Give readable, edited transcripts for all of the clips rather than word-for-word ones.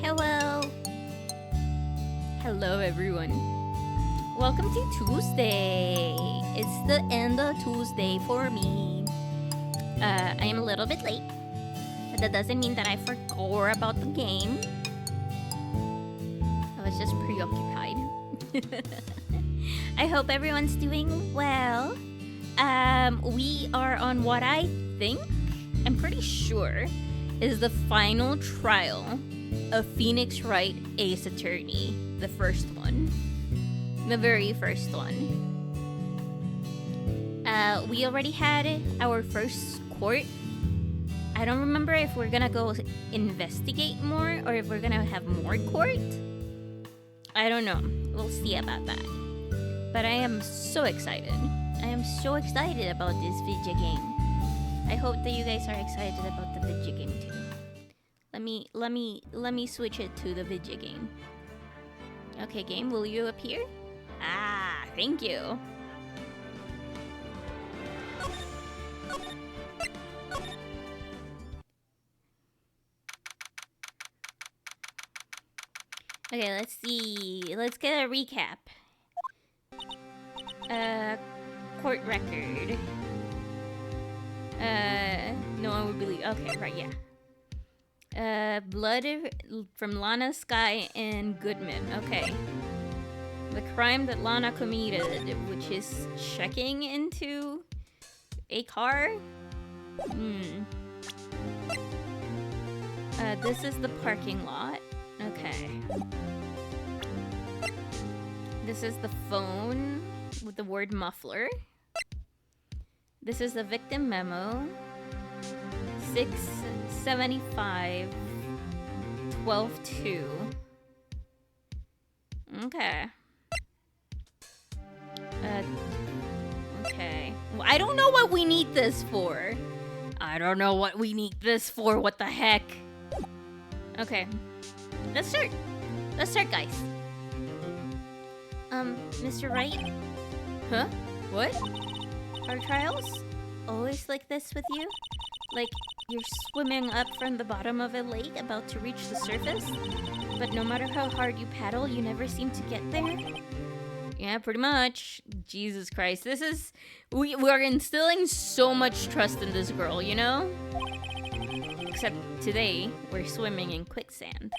Hello. Hello, everyone. Welcome to Tuesday. It's the end of Tuesday for me. I am a little bit late, but that doesn't mean that I forgot about the game. I was just preoccupied. I hope everyone's doing well. We are on what I'm pretty sure, is the final trial of Phoenix Wright Ace Attorney. The first one. The very first one. We already had our first court. I don't remember if we're gonna go investigate more or if we're gonna have more court. I don't know. We'll see about that. But I am so excited. I am so excited about this video game. I hope that you guys are excited about the video game too. Let me switch it to the video game. Okay, game, will you appear? Ah, thank you. Okay, let's see. Let's get a recap. Court record. No one would believe. Okay, right, yeah. Blood from Lana, Sky, and Goodman. Okay. The crime that Lana committed, which is checking into a car. This is the parking lot. Okay. This is the phone with the word muffler. This is the victim memo. 675 12-2. Okay. Okay. Well, I don't know what we need this for. What the heck? Okay. Let's start. Guys. Mr. Wright? Huh? What? Are trials always like this with you? Like, you're swimming up from the bottom of a lake about to reach the surface, but no matter how hard you paddle, you never seem to get there? Yeah, pretty much. Jesus Christ. This is... We're instilling so much trust in this girl, you know? Except today, we're swimming in quicksand.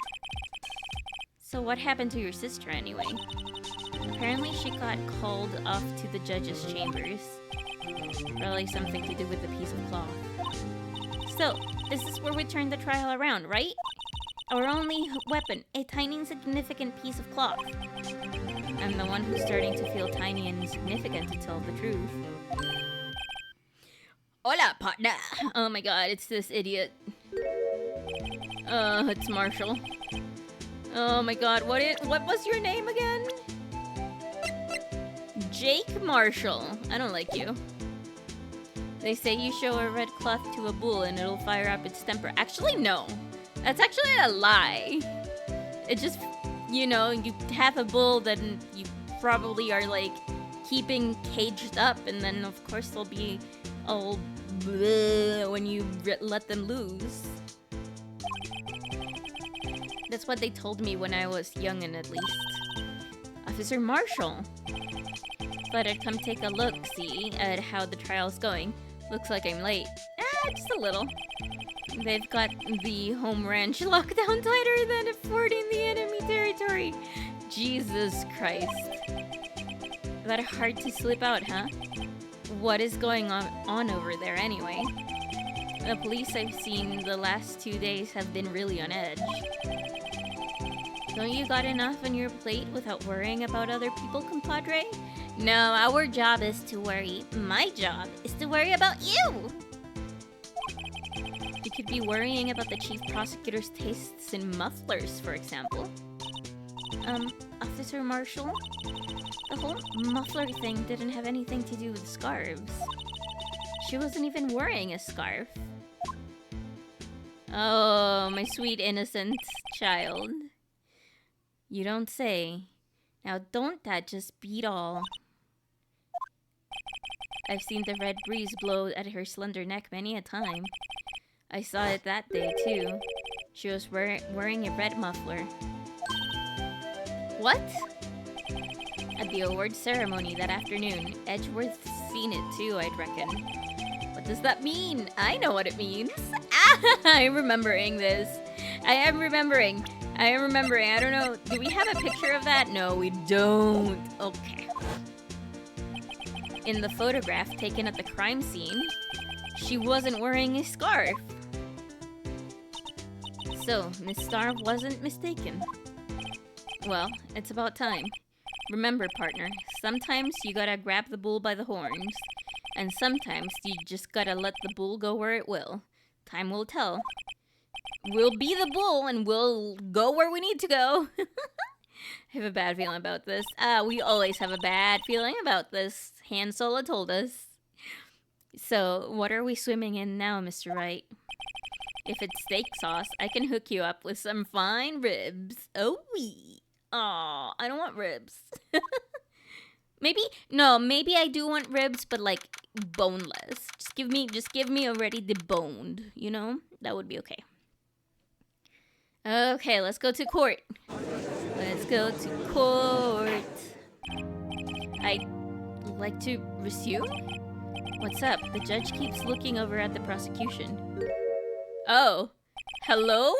So what happened to your sister anyway? Apparently she got called off to the judge's chambers. Probably something to do with the piece of cloth. So, this is where we turn the trial around, right? Our only weapon, a tiny insignificant piece of cloth. I'm the one who's starting to feel tiny and insignificant, to tell the truth. Hola, partner! Oh my god, it's this idiot. It's Marshall. Oh my god, what was your name again? Jake Marshall. I don't like you. They say you show a red cloth to a bull and it'll fire up its temper. Actually, no. That's actually a lie. It just, you know, you have a bull that you probably are, like, keeping caged up, and then, of course, they'll be all bleh when you let them loose. That's what they told me when I was young, and at least. Officer Marshall. Thought I'd come take a look-see at how the trial's going. Looks like I'm late. Just a little. They've got the home ranch locked down tighter than a fort in the enemy territory. Jesus Christ. That hard to slip out, huh? What is going on over there anyway? The police I've seen the last 2 days have been really on edge. Don't you got enough on your plate without worrying about other people, compadre? No, our job is to worry. My job is to worry about you! You could be worrying about the chief prosecutor's tastes in mufflers, for example. Officer Marshall? The whole muffler thing didn't have anything to do with scarves. She wasn't even wearing a scarf. Oh, my sweet innocent child. You don't say. Now don't that just beat all? I've seen the red breeze blow at her slender neck many a time. I saw it that day, too. She was wearing a red muffler. What? At the awards ceremony that afternoon, Edgeworth's seen it too, I'd reckon. What does that mean? I know what it means. I'm remembering this. I am remembering. I don't know. Do we have a picture of that? No, we don't. Okay. In the photograph taken at the crime scene, she wasn't wearing a scarf. So, Miss Starr wasn't mistaken. Well, it's about time. Remember, partner, sometimes you gotta grab the bull by the horns, and sometimes you just gotta let the bull go where it will. Time will tell. We'll be the bull, and we'll go where we need to go. I have a bad feeling about this. We always have a bad feeling about this. Han Solo told us. So, what are we swimming in now, Mr. Wright? If it's steak sauce, I can hook you up with some fine ribs. Oh, wee. Aw, I don't want ribs. Maybe I do want ribs, but like boneless. Just give me already deboned, you know? That would be okay. Okay, let's go to court. Let's go to court. I'd like to resume? What's up? The judge keeps looking over at the prosecution. Oh, hello?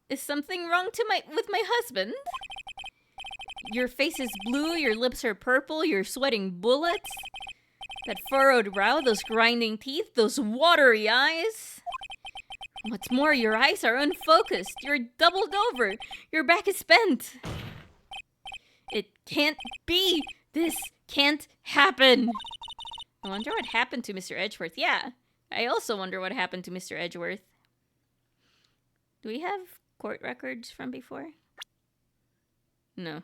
Is something wrong with my husband? Your face is blue, your lips are purple, you're sweating bullets. That furrowed brow, those grinding teeth, those watery eyes. What's more, your eyes are unfocused. You're doubled over. Your back is bent. It can't be. This can't happen. I wonder what happened to Mr. Edgeworth. Yeah, I also wonder what happened to Mr. Edgeworth. Do we have court records from before? No.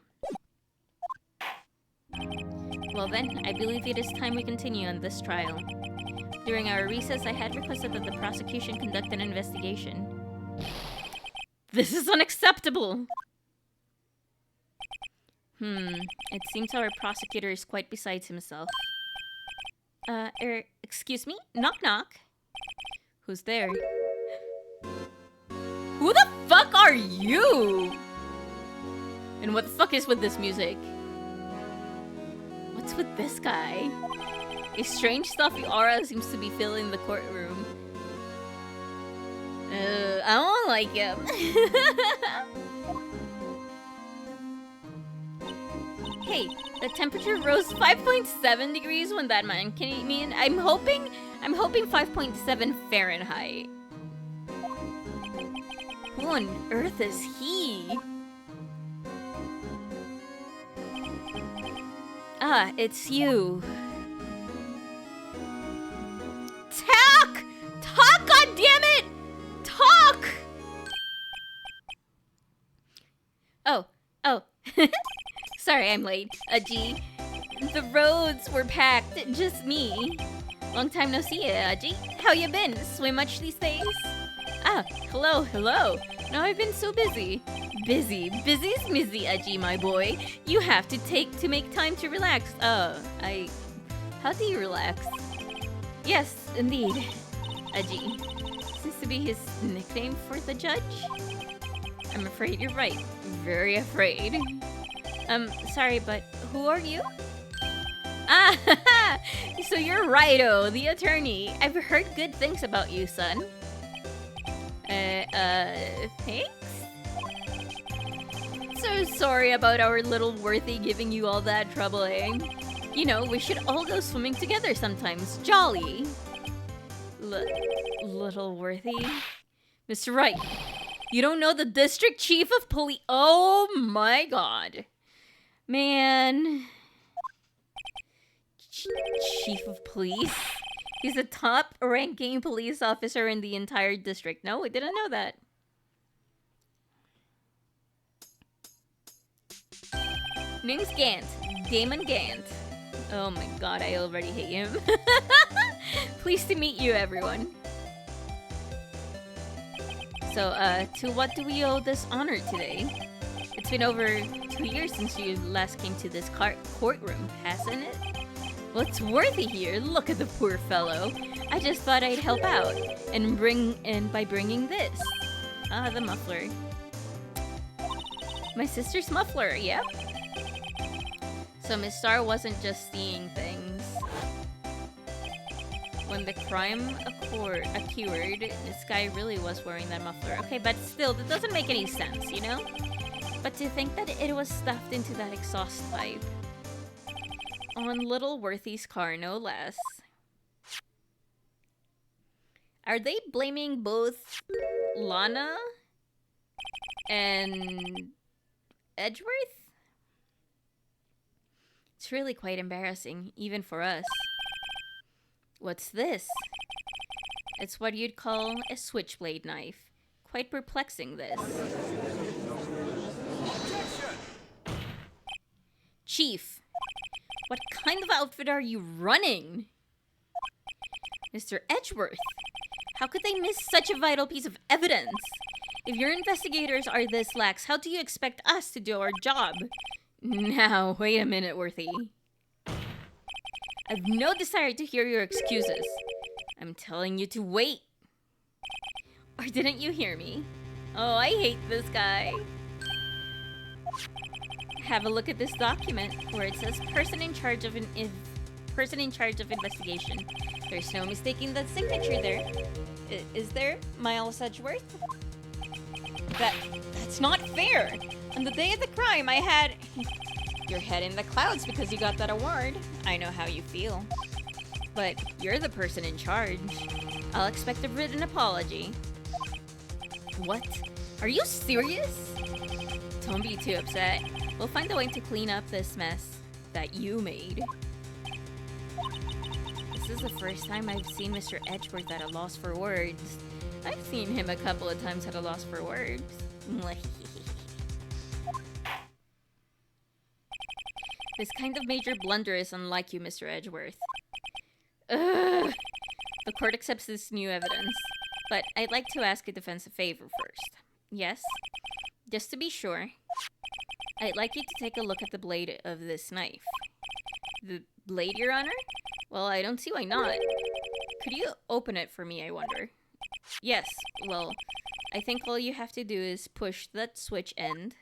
Well then, I believe it is time we continue on this trial. During our recess, I had requested that the prosecution conduct an investigation. This is unacceptable! It seems our prosecutor is quite besides himself. Excuse me? Knock knock. Who's there? Who the fuck are you? And what the fuck is with this music? What's with this guy? A strange stuffy aura seems to be filling the courtroom. I don't like him. Hey, the temperature rose 5.7 degrees when that man came in. I'm hoping 5.7 Fahrenheit. Who on earth is he? Ah, it's you. Talk! Talk, goddammit! Talk! Oh. Sorry, I'm late. Gee. The roads were packed, just me. Long time no see, Gee. How you been? Swim much these days? Ah, hello. No, I've been so busy. Busy's busy, Gee, my boy. You have to make time to relax. How do you relax? Yes, indeed. Gee. Seems to be his nickname for the judge? I'm afraid you're right. Very afraid. Sorry, but who are you? Ah, so you're Righto, the attorney. I've heard good things about you, son. Thanks? So sorry about our little Worthy giving you all that trouble, eh? You know, we should all go swimming together sometimes. Jolly. Little Worthy? Mr. Wright, you don't know the district chief of police? Oh my god. Man. Chief of police? He's the top-ranking police officer in the entire district. No, I didn't know that. Name's Gant. Damon Gant. Oh my god, I already hate him. Pleased to meet you, everyone. So, to what do we owe this honor today? It's been over 2 years since you last came to this courtroom, hasn't it? What's Worthy here? Look at the poor fellow. I just thought I'd help out, and by bringing this. Ah, the muffler. My sister's muffler, yep. So Miss Starr wasn't just seeing things. When the crime occurred, this guy really was wearing that muffler. Okay, but still, that doesn't make any sense, you know? But to think that it was stuffed into that exhaust pipe. On little Worthy's car, no less. Are they blaming both Lana and Edgeworth? It's really quite embarrassing, even for us. What's this? It's what you'd call a switchblade knife. Quite perplexing, this. Chief, what kind of outfit are you running? Mr. Edgeworth, how could they miss such a vital piece of evidence? If your investigators are this lax, how do you expect us to do our job? Now, wait a minute, Worthy. I've no desire to hear your excuses. I'm telling you to wait. Or didn't you hear me? Oh, I hate this guy. Have a look at this document where it says person in charge of investigation. There's no mistaking the signature there. Is there, Miles Edgeworth? That's not fair. On the day of the crime, I had your head in the clouds because you got that award. I know how you feel. But you're the person in charge. I'll expect a written apology. What? Are you serious? Don't be too upset. We'll find a way to clean up this mess that you made. This is the first time I've seen Mr. Edgeworth at a loss for words. I've seen him a couple of times at a loss for words. This kind of major blunder is unlike you, Mr. Edgeworth. Ugh. The court accepts this new evidence, but I'd like to ask a defense a favor first. Yes? Just to be sure, I'd like you to take a look at the blade of this knife. The blade, Your Honor? Well, I don't see why not. Could you open it for me, I wonder? Yes, well, I think all you have to do is push that switch end.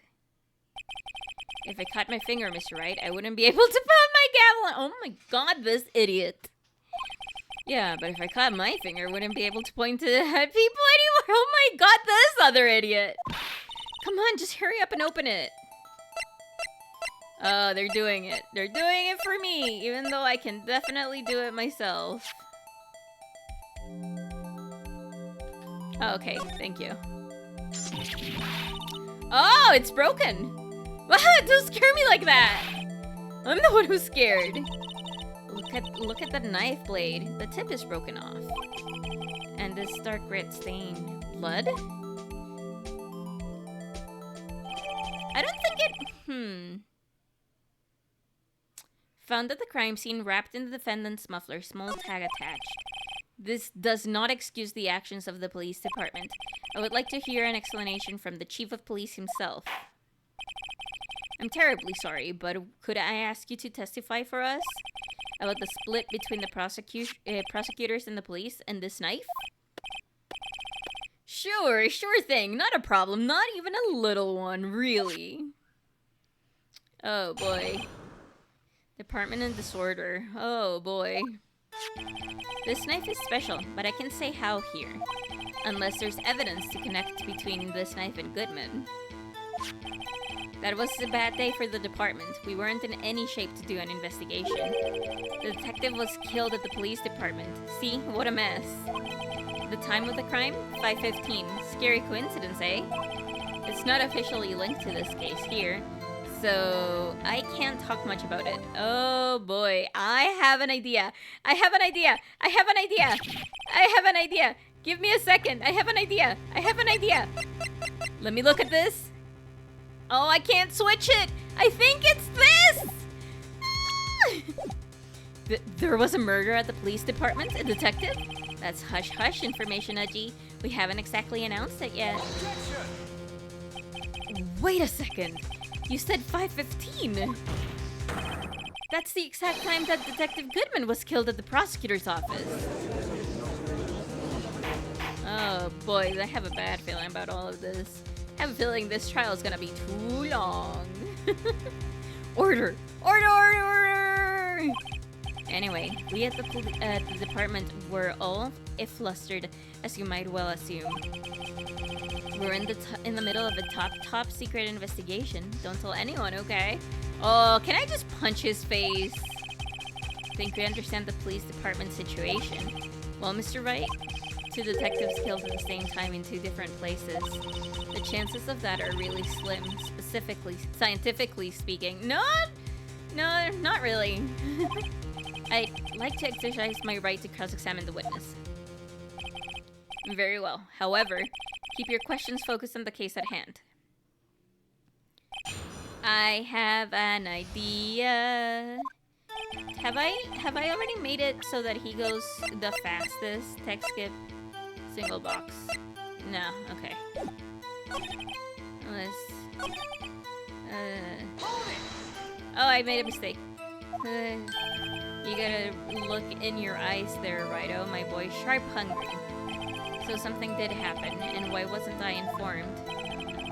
If I cut my finger, Mr. Wright, I wouldn't be able to put my gavel on. Oh my god, this idiot. Yeah, but if I cut my finger, I wouldn't be able to point to people anymore. Oh my god, this other idiot. Come on, just hurry up and open it. Oh, they're doing it. They're doing it for me, even though I can definitely do it myself. Oh, okay, thank you. Oh, it's broken. Wow, don't scare me like that. I'm the one who's scared. Look at the knife blade. The tip is broken off. And this dark red stain. Blood? I don't think it... Found at the crime scene, wrapped in the defendant's muffler, small tag attached. This does not excuse the actions of the police department. I would like to hear an explanation from the chief of police himself. I'm terribly sorry, but could I ask you to testify for us about the split between the prosecutors and the police and this knife? Sure thing. Not a problem. Not even a little one, really. Oh, boy. Department and disorder. Oh, boy. This knife is special, but I can say how here. Unless there's evidence to connect between this knife and Goodman. That was a bad day for the department. We weren't in any shape to do an investigation. The detective was killed at the police department. See? What a mess. The time of the crime? 5:15. Scary coincidence, eh? It's not officially linked to this case here, so I can't talk much about it. Oh boy, I have an idea. I have an idea. I have an idea. I have an idea. Give me a second. I have an idea. I have an idea. Let me look at this. Oh, I can't switch it. I think it's this. There was a murder at the police department, a detective? That's hush-hush information, Udgy. We haven't exactly announced it yet. Wait a second. You said 5:15. That's the exact time that Detective Goodman was killed at the prosecutor's office. Oh Oh boy, I have a bad feeling about all of this. I have a feeling this trial is gonna be too long. Order! Order! Order! Order! Anyway, we at the department were all flustered, as you might well assume. We're in the middle of a top secret investigation. Don't tell anyone, okay? Oh, can I just punch his face? Think we understand the police department situation? Well, Mr. Wright, 2 detectives killed at the same time in 2 different places. The chances of that are really slim, scientifically speaking. No, not really. I'd like to exercise my right to cross-examine the witness. Very well. However, keep your questions focused on the case at hand. I have an idea. Have I already made it so that he goes the fastest? Text skip, single box. No, okay. Let's. Oh, I made a mistake. You gotta look in your eyes there, Righto, my boy. Sharp hungry. So something did happen, and why wasn't I informed?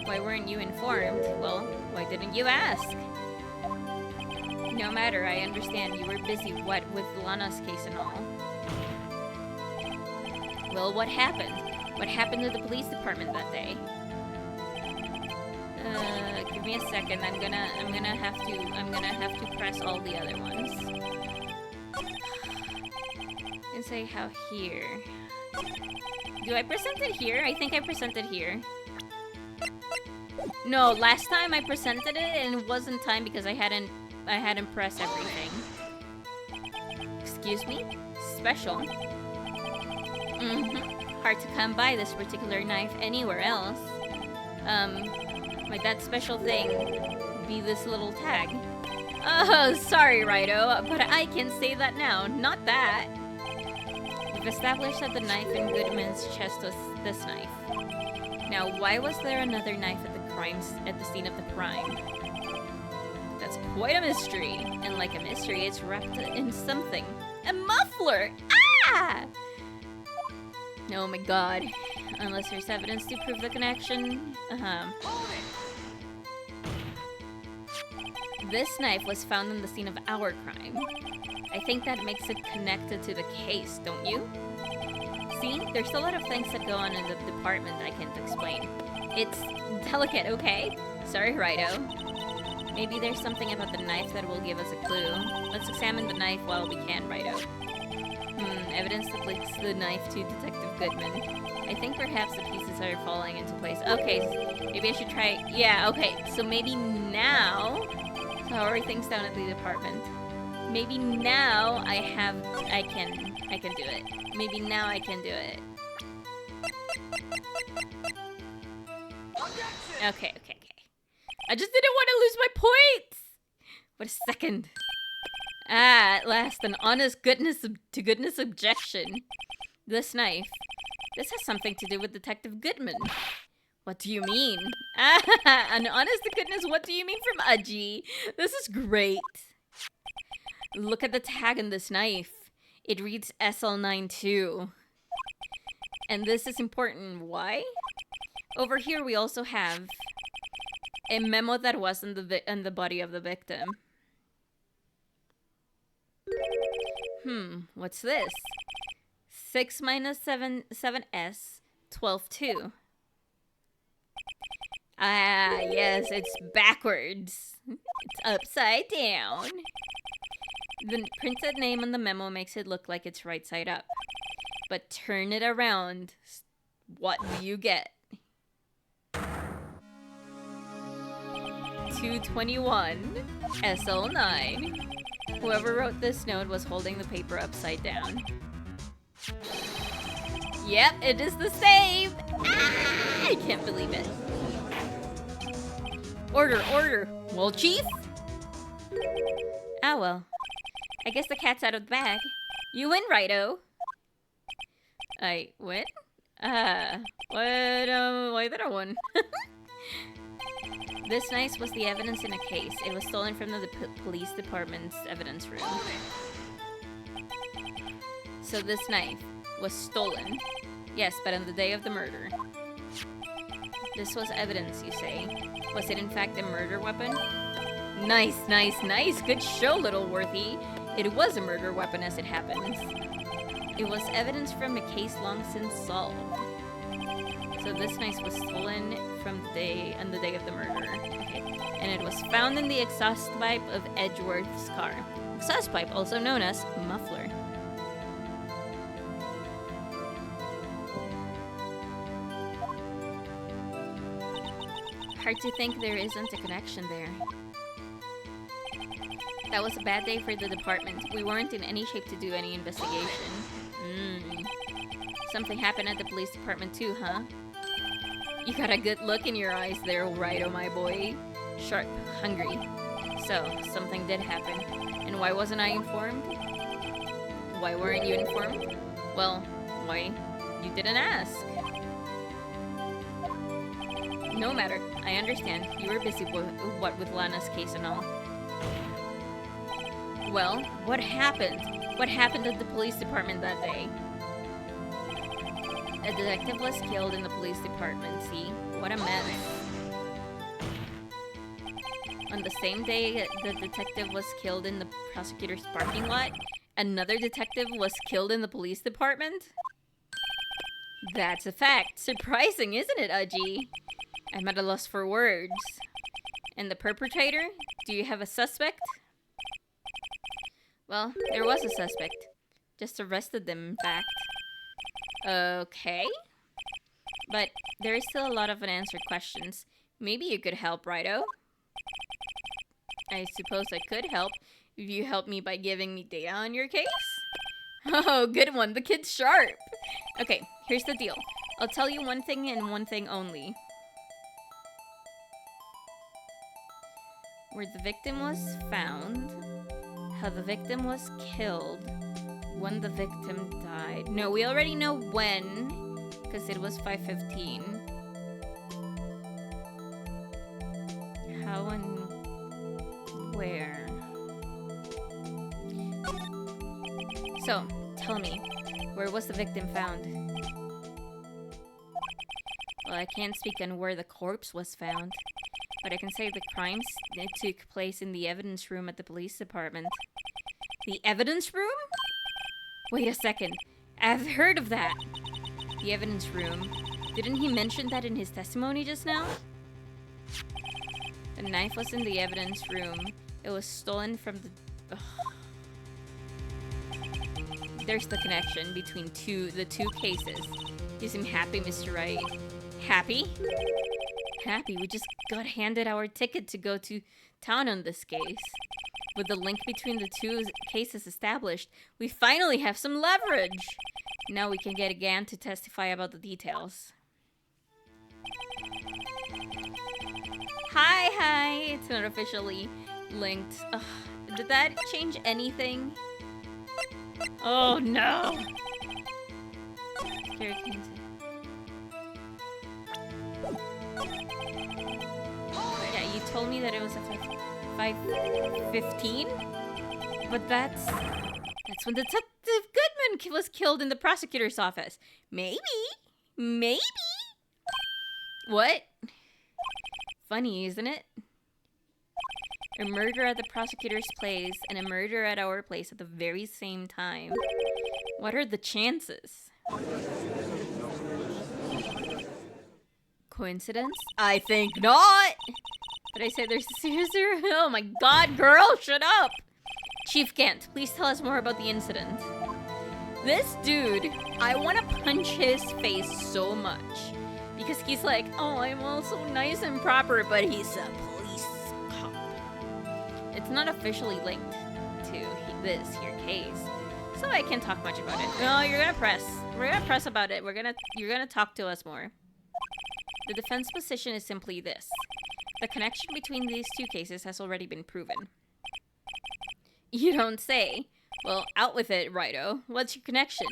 Why weren't you informed? Well, why didn't you ask? No matter, I understand you were busy, with Lana's case and all. Well, what happened? What happened to the police department that day? Give me a second. I'm gonna have to press all the other ones. And say how here. Do I present it here? I think I presented here. No, last time I presented it and it wasn't time because I hadn't pressed everything. Excuse me? Special? Hard to come by this particular knife anywhere else. Like that special thing be this little tag. Oh, sorry, Righto, but I can say that now, not that. We've established that the knife in Goodman's chest was this knife. Now, why was there another knife at the scene of the crime? That's quite a mystery. And like a mystery, it's wrapped in something. A muffler! Ah! Oh my god. Unless there's evidence to prove the connection. This knife was found in the scene of our crime. I think that makes it connected to the case, don't you? See, there's a lot of things that go on in the department I can't explain. It's delicate, okay? Sorry, Righto. Maybe there's something about the knife that will give us a clue. Let's examine the knife while we can, Righto. Evidence that links the knife to Detective Goodman. I think perhaps the pieces are falling into place. Okay, maybe I should try... Yeah, okay, so maybe now... So how are things down at the department? Maybe now I can do it. Maybe now I can do it. Okay. I just didn't want to lose my points! What a second. Ah, at last, an honest goodness objection. This knife. This has something to do with Detective Goodman. What do you mean? Ah, an honest to goodness, what do you mean from Aji? This is great. Look at the tag on this knife. It reads SL92. And this is important. Why? Over here we also have a memo that was in the body of the victim. What's this? 6 minus 7s, 12-2. Ah, yes, it's backwards. It's upside down. The printed name on the memo makes it look like it's right side up. But turn it around. What do you get? 221 SL9. Whoever wrote this note was holding the paper upside down. Yep, it is the same! Ah, I can't believe it. Order! Well, Chief? Ah, well. I guess the cat's out of the bag. You win, Righto. I win? Why did I win? This knife was the evidence in a case. It was stolen from the police department's evidence room. So this knife was stolen. Yes, but on the day of the murder. This was evidence, you say. Was it in fact a murder weapon? Nice, nice, nice. Good show, little Worthy. It was a murder weapon as it happens. It was evidence from a case long since solved. So this knife was stolen from on the day of the murder. Okay. And it was found in the exhaust pipe of Edgeworth's car. Exhaust pipe, also known as muffler. Hard to think there isn't a connection there. That was a bad day for the department. We weren't in any shape to do any investigation. Something happened at the police department too, huh? You got a good look in your eyes there, Righto, my boy. Sharp, hungry. So, something did happen. And why wasn't I informed? Why weren't you informed? Well, why? You didn't ask. No matter. I understand. You were busy with Lana's case and all. Well, what happened? What happened at the police department that day? A detective was killed in the police department, see? What a mess. On the same day the detective was killed in the prosecutor's parking lot, another detective was killed in the police department? That's a fact. Surprising, isn't it, Aji? I'm at a loss for words. And the perpetrator? Do you have a suspect? Well, there was a suspect. Just arrested them, in fact. Okay. But there is still a lot of unanswered questions. Maybe you could help, Righto? I suppose I could help if you help me by giving me data on your case? Oh, good one. The kid's sharp. Okay, here's the deal. I'll tell you one thing and one thing only. Where the victim was found, how the victim was killed, when the victim died. No, we already know when, because it was 5:15. How and where? So, tell me, where was the victim found? Well, I can't speak on where the corpse was found, but I can say the crimes took place in the evidence room at the police department. The evidence room? Wait a second. I've heard of that. The evidence room. Didn't he mention that in his testimony just now? The knife was in the evidence room. It was stolen from the... Ugh. There's the connection between the two cases. You seem happy, Mr. Wright. Happy? Happy. We just got handed our ticket to go to town on this case. With the link between the two cases established, we finally have some leverage. Now we can get Gan to testify about the details. Hi. It's not officially linked. Ugh. Did that change anything? Oh no. Yeah, you told me that it was a 5:15, but that's when Detective Goodman was killed in the prosecutor's office. Maybe. What? Funny, isn't it? A murder at the prosecutor's place and a murder at our place at the very same time. What are the chances? Coincidence? I think not! But I said there's a serious... Oh my god, girl, shut up! Chief Gant, please tell us more about the incident. This dude, I want to punch his face so much. Because he's like, oh, I'm also nice and proper, but he's a police cop. It's not officially linked to this here case, so I can't talk much about it. No, you're gonna press. We're gonna press about it. You're gonna talk to us more. The defense position is simply this. The connection between these two cases has already been proven. You don't say. Well, out with it, Righto. What's your connection?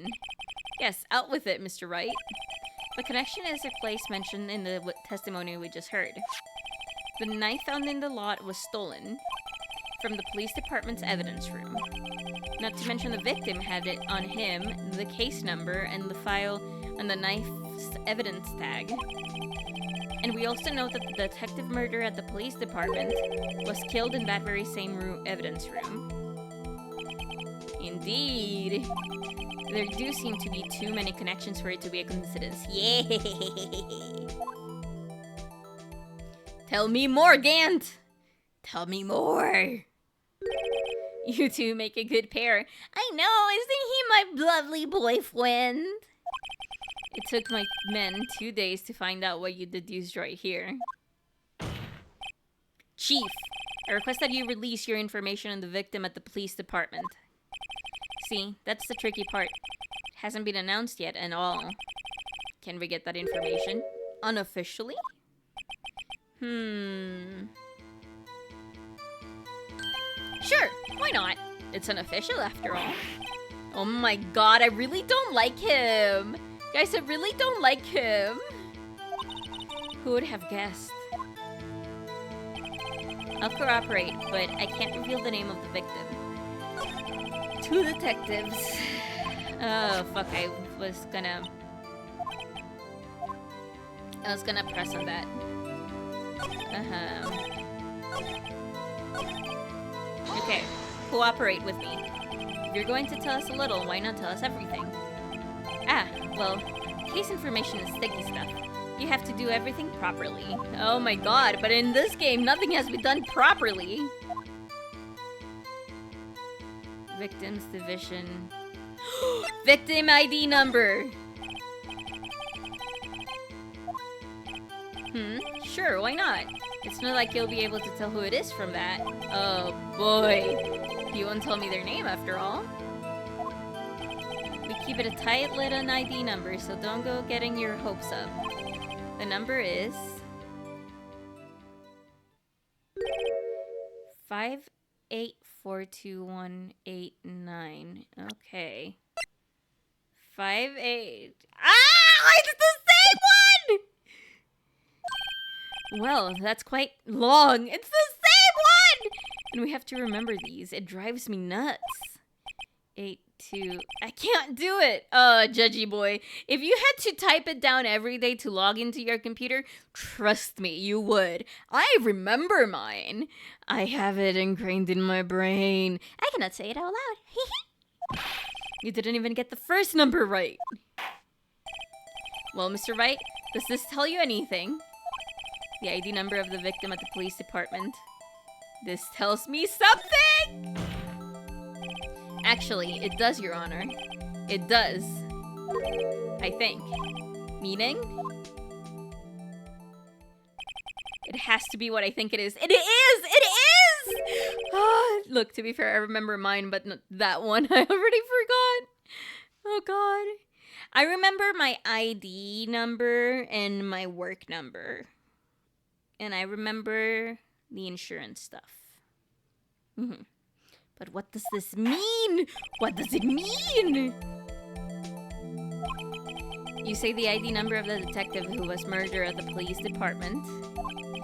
Yes, out with it, Mr. Wright. The connection is a place mentioned in the testimony we just heard. The knife found in the lot was stolen from the police department's evidence room. Not to mention the victim had it on him, the case number, and the file on the knife's evidence tag. And we also know that the detective murderer at the police department was killed in that very same evidence room. Indeed. There do seem to be too many connections for it to be a coincidence. Yay! Tell me more, Gant! Tell me more! You two make a good pair. I know, isn't he my lovely boyfriend? It took my men 2 days to find out what you deduced right here. Chief, I request that you release your information on the victim at the police department. See, that's the tricky part. It hasn't been announced yet and all. Can we get that information? Unofficially? Sure, why not? It's unofficial after all. Oh my god, I really don't like him. Guys, I really don't like him. Who would have guessed? I'll cooperate, but I can't reveal the name of the victim. 2 detectives. Oh, fuck, I was gonna press on that. Okay, cooperate with me. If you're going to tell us a little, why not tell us everything? Well, case information is sticky stuff. You have to do everything properly. Oh my god, but in this game, nothing has been done properly. Victims division. Victim ID number! Sure, why not? It's not like you'll be able to tell who it is from that. Oh boy. You won't tell me their name after all. We keep it a tight lid on ID number, so don't go getting your hopes up. The number is 58421189. Okay. 58. It's the same one! Well, that's quite long. It's the same one! And we have to remember these. It drives me nuts. 82. I can't do it. Judgy boy. If you had to type it down every day to log into your computer, trust me, you would. I remember mine. I have it ingrained in my brain. I cannot say it out loud. You didn't even get the first number right. Well, Mr. Wright, does this tell you anything? The ID number of the victim at the police department. This tells me something! Actually, it does, Your Honor. It does. I think. Meaning? It has to be what I think it is. It is! It is! Look, to be fair, I remember mine, but not that one. I already forgot. Oh, God. I remember my ID number and my work number. And I remember the insurance stuff. But what does this mean? What does it mean? You say the ID number of the detective who was murdered at the police department.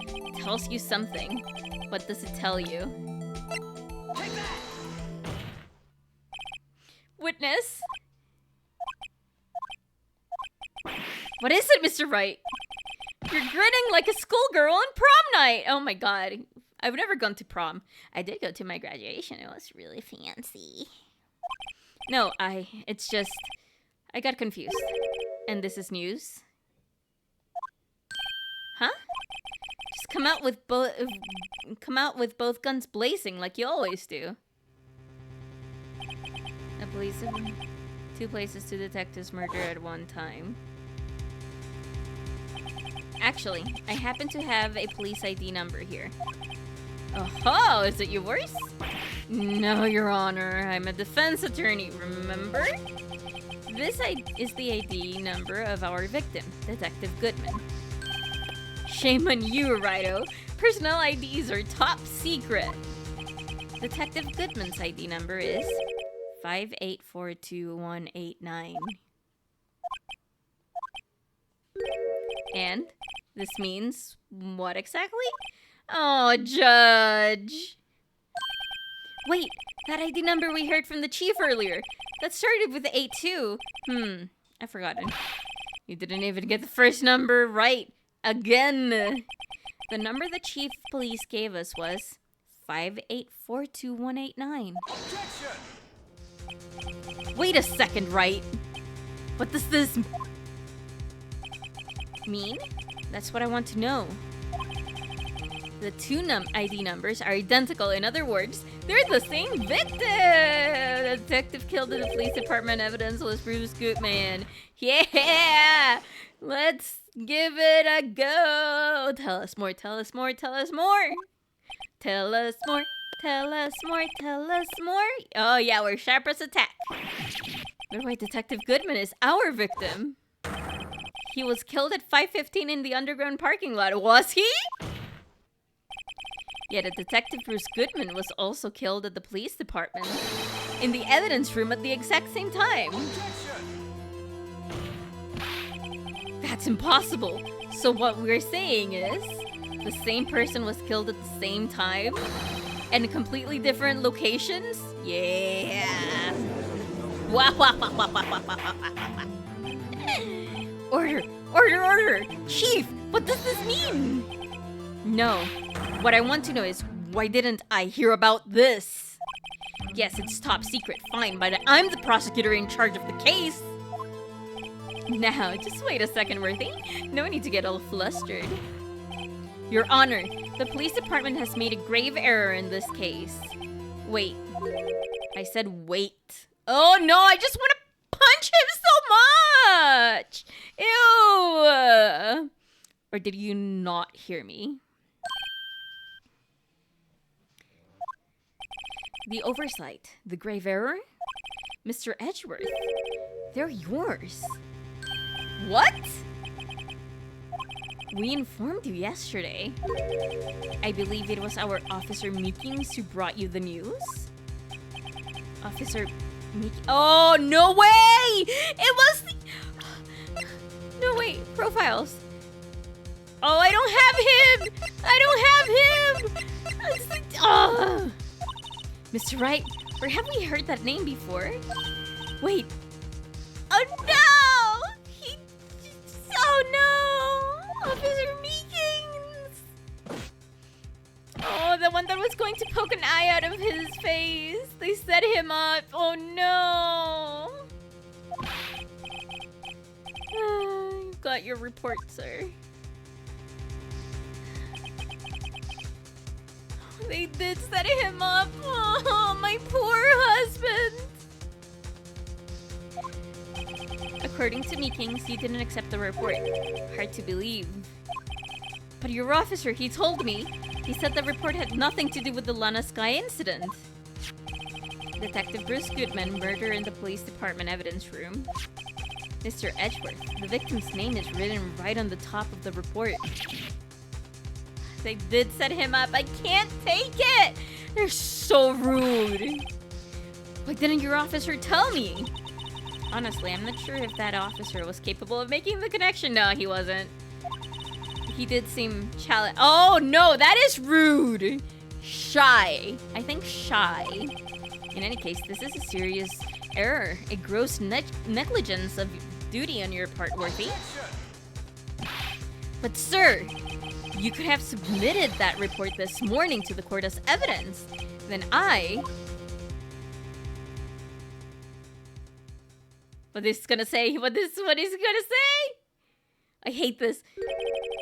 It tells you something. What does it tell you? Take that! Witness? What is it, Mr. Wright? You're grinning like a schoolgirl on prom night! Oh my god. I've never gone to prom. I did go to my graduation. It was really fancy. No, it's just... I got confused. And this is news? Huh? Just come out with both guns blazing like you always do. The police have 2 places to detectives murder at one time. Actually, I happen to have a police ID number here. Oh, is it yours? No, Your Honor. I'm a defense attorney, remember? This is the ID number of our victim, Detective Goodman. Shame on you, Righto. Personal IDs are top secret. Detective Goodman's ID number is 58421189. And this means what exactly? Oh, Judge. Wait, that ID number we heard from the chief earlier. That started with 82. I've forgotten. You didn't even get the first number right. Again. The number the chief of police gave us was 5842189. Objection! Wait a second, Wright. What does this mean? That's what I want to know. The two ID numbers are identical. In other words, they're the same victim. The detective killed in the police department. Evidence was Bruce Goodman. Yeah! Let's give it a go. Tell us more, tell us more, tell us more. Tell us more, tell us more, tell us more. Oh yeah, we're sharp as a tack. But wait, Detective Goodman is our victim. He was killed at 5:15 in the underground parking lot. Was he? Yeah, the Detective Bruce Goodman was also killed at the police department. In the evidence room at the exact same time. That's impossible. So what we're saying is, the same person was killed at the same time? And completely different locations? Yeah. Order! Order! Order! Chief, what does this mean? No. What I want to know is, why didn't I hear about this? Yes, it's top secret, fine, but I'm the prosecutor in charge of the case. Now, just wait a second, Worthy. No need to get all flustered. Your Honor, the police department has made a grave error in this case. Wait. I said wait. Oh no, I just want to punch him so much! Ew! Or did you not hear me? The oversight, the grave error? Mr. Edgeworth, they're yours. What? We informed you yesterday. I believe it was our Officer Meekings who brought you the news. Officer Meekings. Oh, no way! It was the... No, wait. Profiles. Oh, I don't have him! I don't have him! It's like... Oh. Mr. Wright, where have we heard that name before? Wait. Oh, no! Oh, no! Officer Meekings! Oh, the one that was going to poke an eye out of his face. They set him up. Oh, no! You've got your report, sir. They did set him up. Oh, my poor husband. According to Meekings, you didn't accept the report. Hard to believe. But your officer, he told me. He said the report had nothing to do with the Lana Sky incident. Detective Bruce Goodman, murder in the police department evidence room. Mr. Edgeworth, the victim's name is written right on the top of the report. They did set him up. I can't take it! They're so rude. Why didn't your officer tell me? Honestly, I'm not sure if that officer was capable of making the connection. No, he wasn't. He did seem challenged. Oh, no, that is rude. Shy. I think shy. In any case, this is a serious error. A gross negligence of duty on your part, Worthy. But, sir, you could have submitted that report this morning to the court as evidence. Then I... What is gonna say? What he's gonna say? I hate this.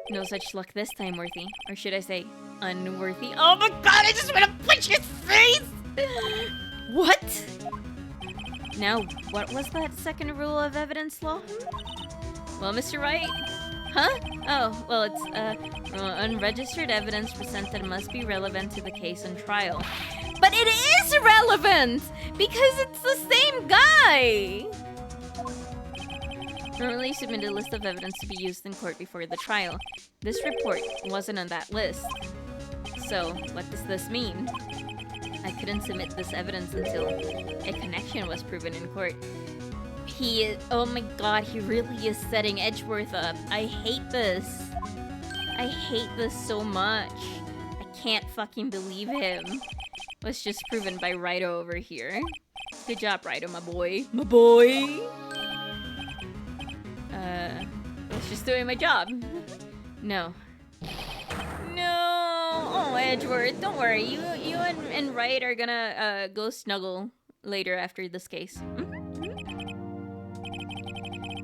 No such luck this time, Worthy. Or should I say, unworthy? Oh my god, I just want to punch his face! What? Now, what was that second rule of evidence law? Well, Mr. Wright? Huh? Oh, well, it's, unregistered evidence presented must be relevant to the case and trial. But it is relevant! Because it's the same guy! Normally submit a list of evidence to be used in court before the trial. This report wasn't on that list. So, what does this mean? I couldn't submit this evidence until a connection was proven in court. He is... Oh my god, he really is setting Edgeworth up. I hate this. I hate this so much. I can't fucking believe him. Was just proven by Raito over here. Good job, Raito, my boy. My boy! Just doing my job. No. No! Oh, Edgeworth, don't worry. You and Wright are gonna go snuggle later after this case.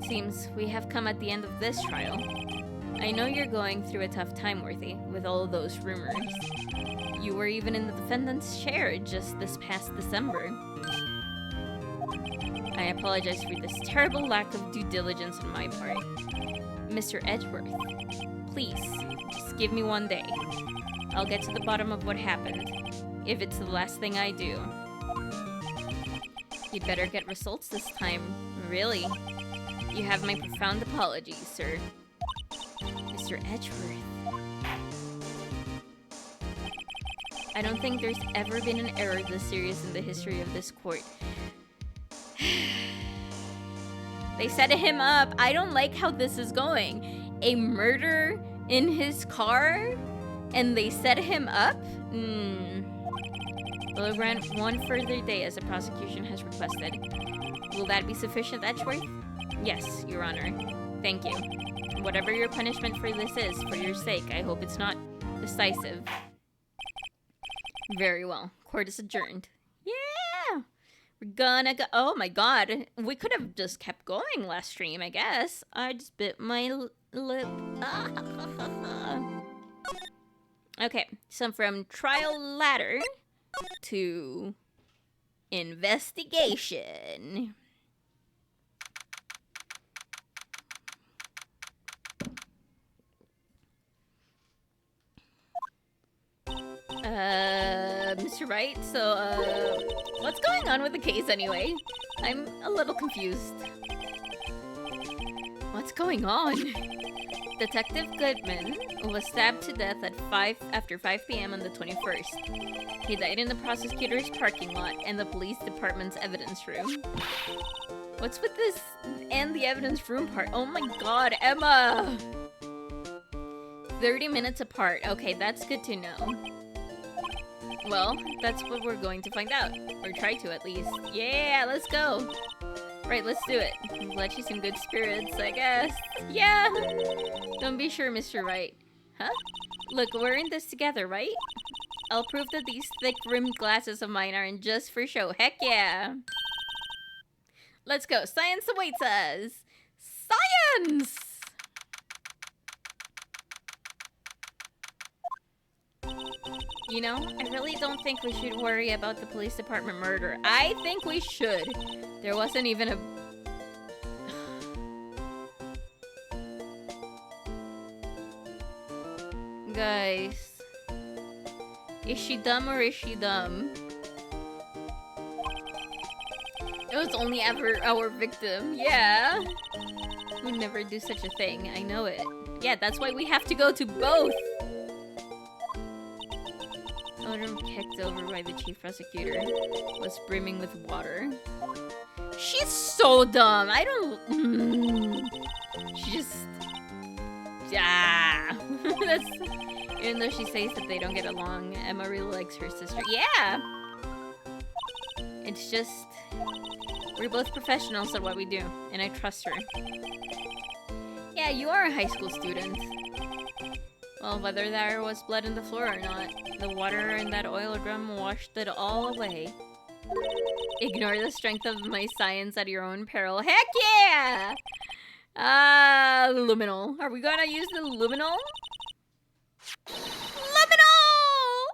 Seems we have come at the end of this trial. I know you're going through a tough time, Worthy, with all those rumors. You were even in the defendant's chair just this past December. I apologize for this terrible lack of due diligence on my part. Mr. Edgeworth, please, just give me one day. I'll get to the bottom of what happened, if it's the last thing I do. You'd better get results this time, really. You have my profound apologies, sir. Mr. Edgeworth. I don't think there's ever been an error this serious in the history of this court. They set him up. I don't like how this is going. A murder in his car? And they set him up? We'll grant one further day as the prosecution has requested. Will that be sufficient, Edgeworth? Yes, Your Honor. Thank you. Whatever your punishment for this is, for your sake, I hope it's not decisive. Very well. Court is adjourned. Yeah! We're gonna go. Oh my god. We could have just kept going last stream, I guess. I just bit my lip. Okay, so from trial ladder to investigation. Mr. Wright, so, what's going on with the case anyway? I'm a little confused. What's going on? Detective Goodman was stabbed to death at after 5 p.m. on the 21st. He died in the prosecutor's parking lot and the police department's evidence room. What's with this and the evidence room part? Oh my god, Emma! 30 minutes apart. Okay, that's good to know. Well, that's what we're going to find out. Or try to, at least. Yeah, let's go! Right, let's do it. Let you some good spirits, I guess. Yeah! Don't be sure, Mr. Wright. Huh? Look, we're in this together, right? I'll prove that these thick-rimmed glasses of mine aren't just for show. Heck yeah! Let's go. Science awaits us! Science! You know, I really don't think we should worry about the police department murder. I think we should. There wasn't even a... Guys. Is she dumb or is she dumb? It was only ever our victim. Yeah. We'd never do such a thing. I know it. Yeah, that's why we have to go to both. Odom kicked over by the chief prosecutor was brimming with water. She's so dumb. I don't... She just... Yeah. That's... Even though she says that they don't get along, Emma really likes her sister. Yeah! It's just... We're both professionals at what we do, and I trust her. Yeah, you are a high school student. Well, whether there was blood in the floor or not, the water in that oil drum washed it all away. Ignore the strength of my science at your own peril. Heck yeah! Luminal. Are we gonna use the luminal? Luminal!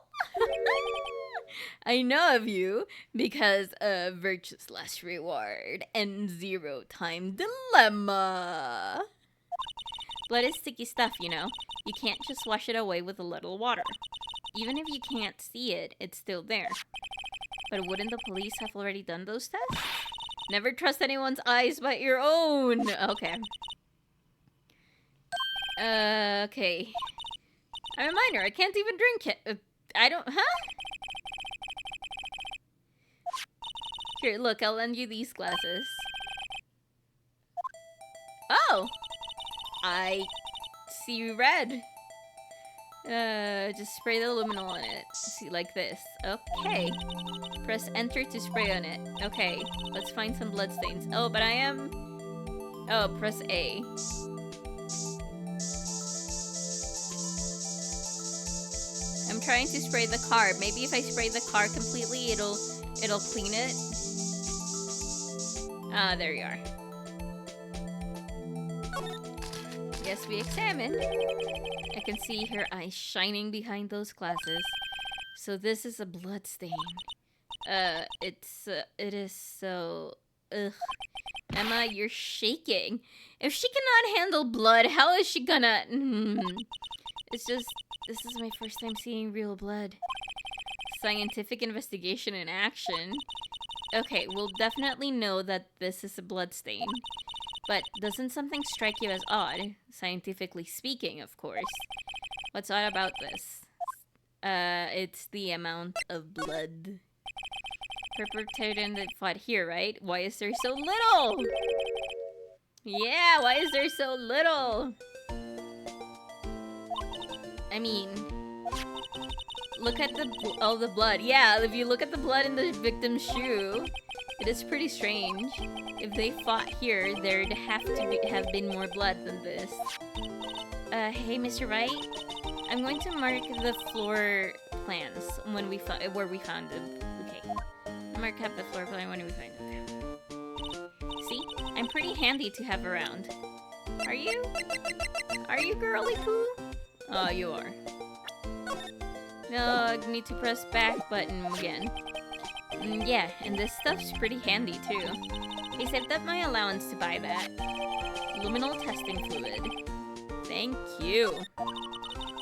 I know of you because of Virtue's Last Reward and Zero Time Dilemma. Blood is sticky stuff, you know. You can't just wash it away with a little water. Even if you can't see it, it's still there. But wouldn't the police have already done those tests? Never trust anyone's eyes but your own! Okay. Okay. I'm a minor. I can't even drink it. I don't... Huh? Here, look. I'll lend you these glasses. Oh! I see red. Just spray the luminol on it. See, like this. Okay. Press enter to spray on it. Okay. Let's find some bloodstains. Oh, but I am... Oh, press A. trying to spray the car. Maybe if I spray the car completely, it'll clean it. Ah, there you are. Yes, we examine. I can see her eyes shining behind those glasses. So this is a blood stain. It is so... Ugh. Emma, you're shaking. If she cannot handle blood, how is she gonna... It's just... This is my first time seeing real blood. Scientific investigation in action. Okay, we'll definitely know that this is a blood stain. But doesn't something strike you as odd? Scientifically speaking, of course. What's odd about this? It's the amount of blood. Perpetrator fought here, right? Why is there so little? Yeah, why is there so little? I mean, look at all the blood. Yeah, if you look at the blood in the victim's shoe, it is pretty strange. If they fought here, there'd have been more blood than this. Hey, Mr. Wright, I'm going to mark the floor plans when where we found them. Okay, mark up the floor plan when we find them. See, I'm pretty handy to have around. Are you? Are you, girly poo? Oh, you are. No, I need to press back button again. Yeah, and this stuff's pretty handy too. I saved up my allowance to buy that. Luminal testing fluid. Thank you.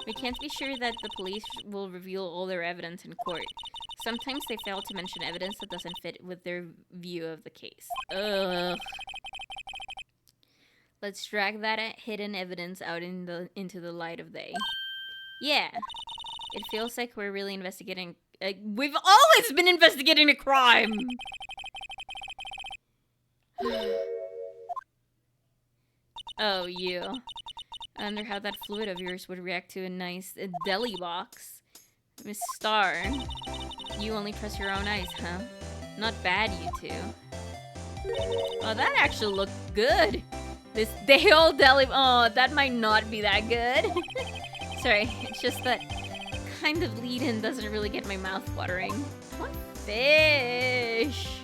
We can't be sure that the police will reveal all their evidence in court. Sometimes they fail to mention evidence that doesn't fit with their view of the case. Ugh. Let's drag that hidden evidence out into the light of day. Yeah. It feels like we're really investigating... we've always been investigating a crime! Oh, you. I wonder how that fluid of yours would react to a nice deli box. Miss Starr, you only trust your own eyes, huh? Not bad, you two. Oh, that actually looked good. This day-old deli... Oh, that might not be that good. Sorry, it's just that kind of lead-in doesn't really get my mouth watering. What fish?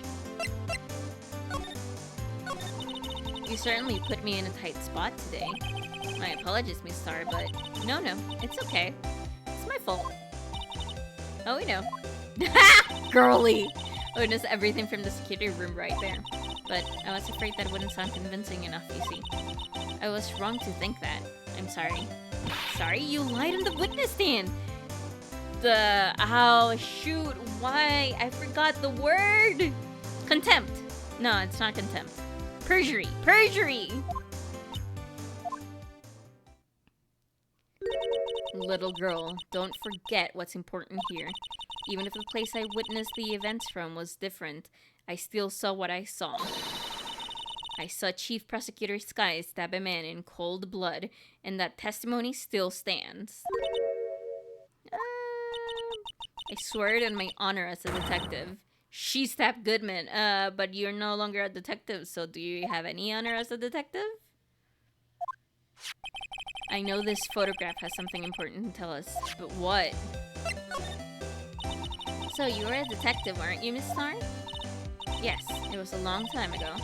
You certainly put me in a tight spot today. My apologies, Miss Starr, but no, it's okay. It's my fault. Oh, we know. Girly! I witnessed everything from the security room right there. But I was afraid that wouldn't sound convincing enough, you see. I was wrong to think that. I'm sorry. Sorry? You lied on the witness stand! Oh, shoot. Why? I forgot the word! Contempt. No, it's not contempt. Perjury. Perjury! Little girl, don't forget what's important here. Even if the place I witnessed the events from was different, I still saw what I saw. I saw Chief Prosecutor Sky stab a man in cold blood, and that testimony still stands. I swear it on my honor as a detective. She stabbed Goodman, but you're no longer a detective, so do you have any honor as a detective? I know this photograph has something important to tell us, but what? So you were a detective, weren't you, Miss Starr? Yes, it was a long time ago.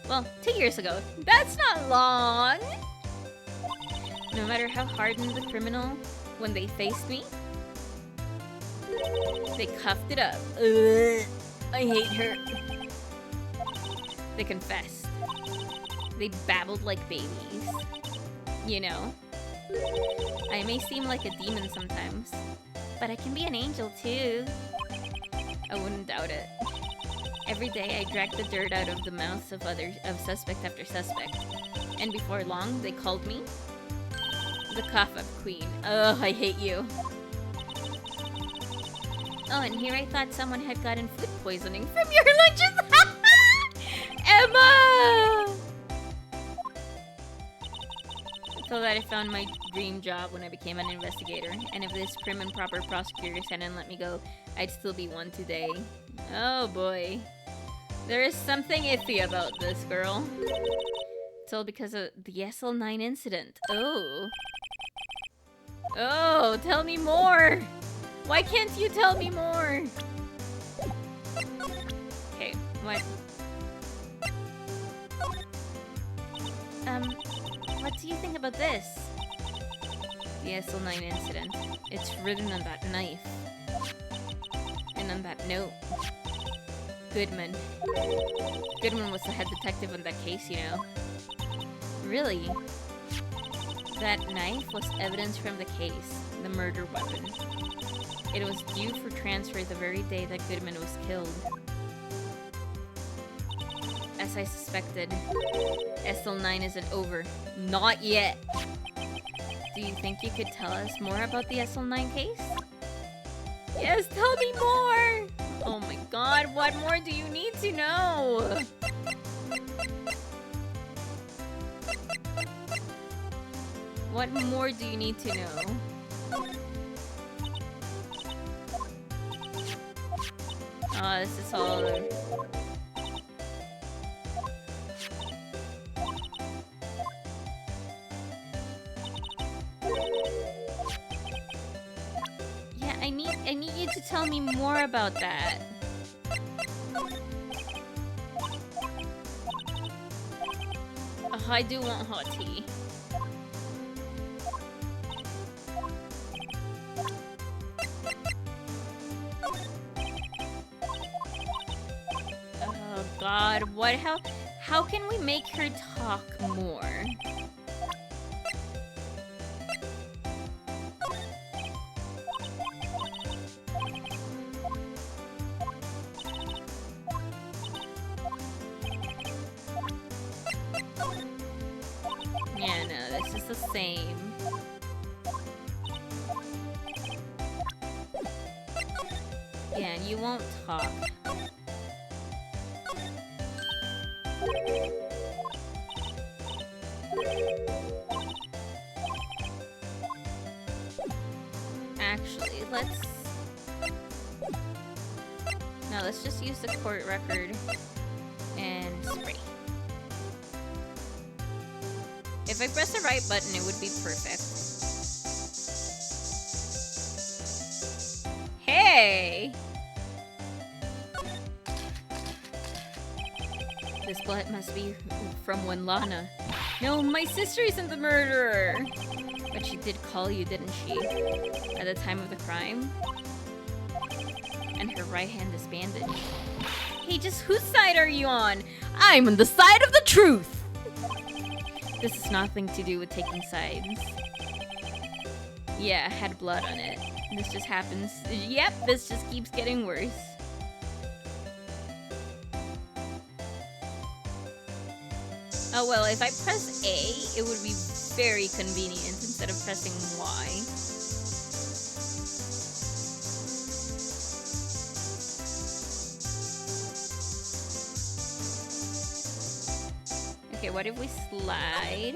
Well, 2 years ago. That's not long! No matter how hardened the criminal, when they faced me, they cuffed it up. Ugh, I hate her. They confessed. They babbled like babies. You know, I may seem like a demon sometimes, but I can be an angel too. I wouldn't doubt it. Every day I dragged the dirt out of the mouths of suspect after suspect. And before long, they called me the cough-up queen. Ugh, I hate you. Oh, and here I thought someone had gotten food poisoning from your lunches. Emma! I thought that I found my dream job when I became an investigator. And if this prim and proper prosecutors hadn't let me go, I'd still be one today. Oh boy. There is something iffy about this girl. It's all because of the SL9 incident. Oh. Oh, tell me more! Why can't you tell me more? Okay, what? What do you think about this? The SL9 incident. It's written on that knife. And on that note. Goodman. Goodman was the head detective on that case, you know. Really? That knife was evidence from the case, the murder weapon. It was due for transfer the very day that Goodman was killed. As I suspected, SL9 isn't over. Not yet! Do you think you could tell us more about the SL9 case? Yes, tell me more! Oh my god, what more do you need to know? What more do you need to know? Oh, this is all... Yeah, I need you to tell me more about that. Oh, I do want hot tea. Oh god, what? How can we make her talk more? Yeah, no, this is the same. Yeah, and you won't talk. Actually, let's just use the court record and spray. If I press the right button, it would be perfect. Hey! This blood must be from when Lana. No, my sister isn't the murderer! But she did call you, didn't she? At the time of the crime? And her right hand is bandaged. Hey, just whose side are you on? I'm on the side of the truth! This has nothing to do with taking sides. Yeah, I had blood on it. This just happens. Yep, this just keeps getting worse. Oh well, if I press A, it would be very convenient instead of pressing Y. Okay, what if we slide?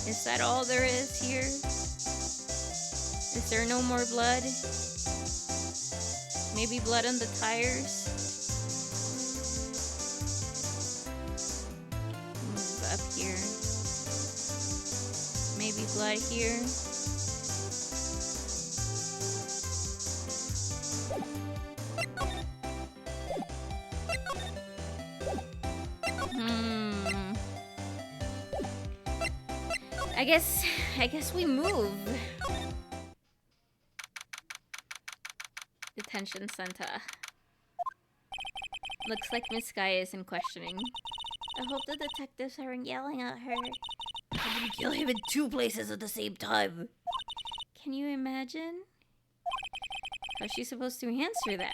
Is that all there is here? Is there no more blood? Maybe blood on the tires? Move up here. Maybe blood here. I guess we move. Detention center. Looks like Miss Sky isn't questioning. I hope the detectives aren't yelling at her. I'm gonna kill him in 2 places at the same time. Can you imagine? How's she supposed to answer that?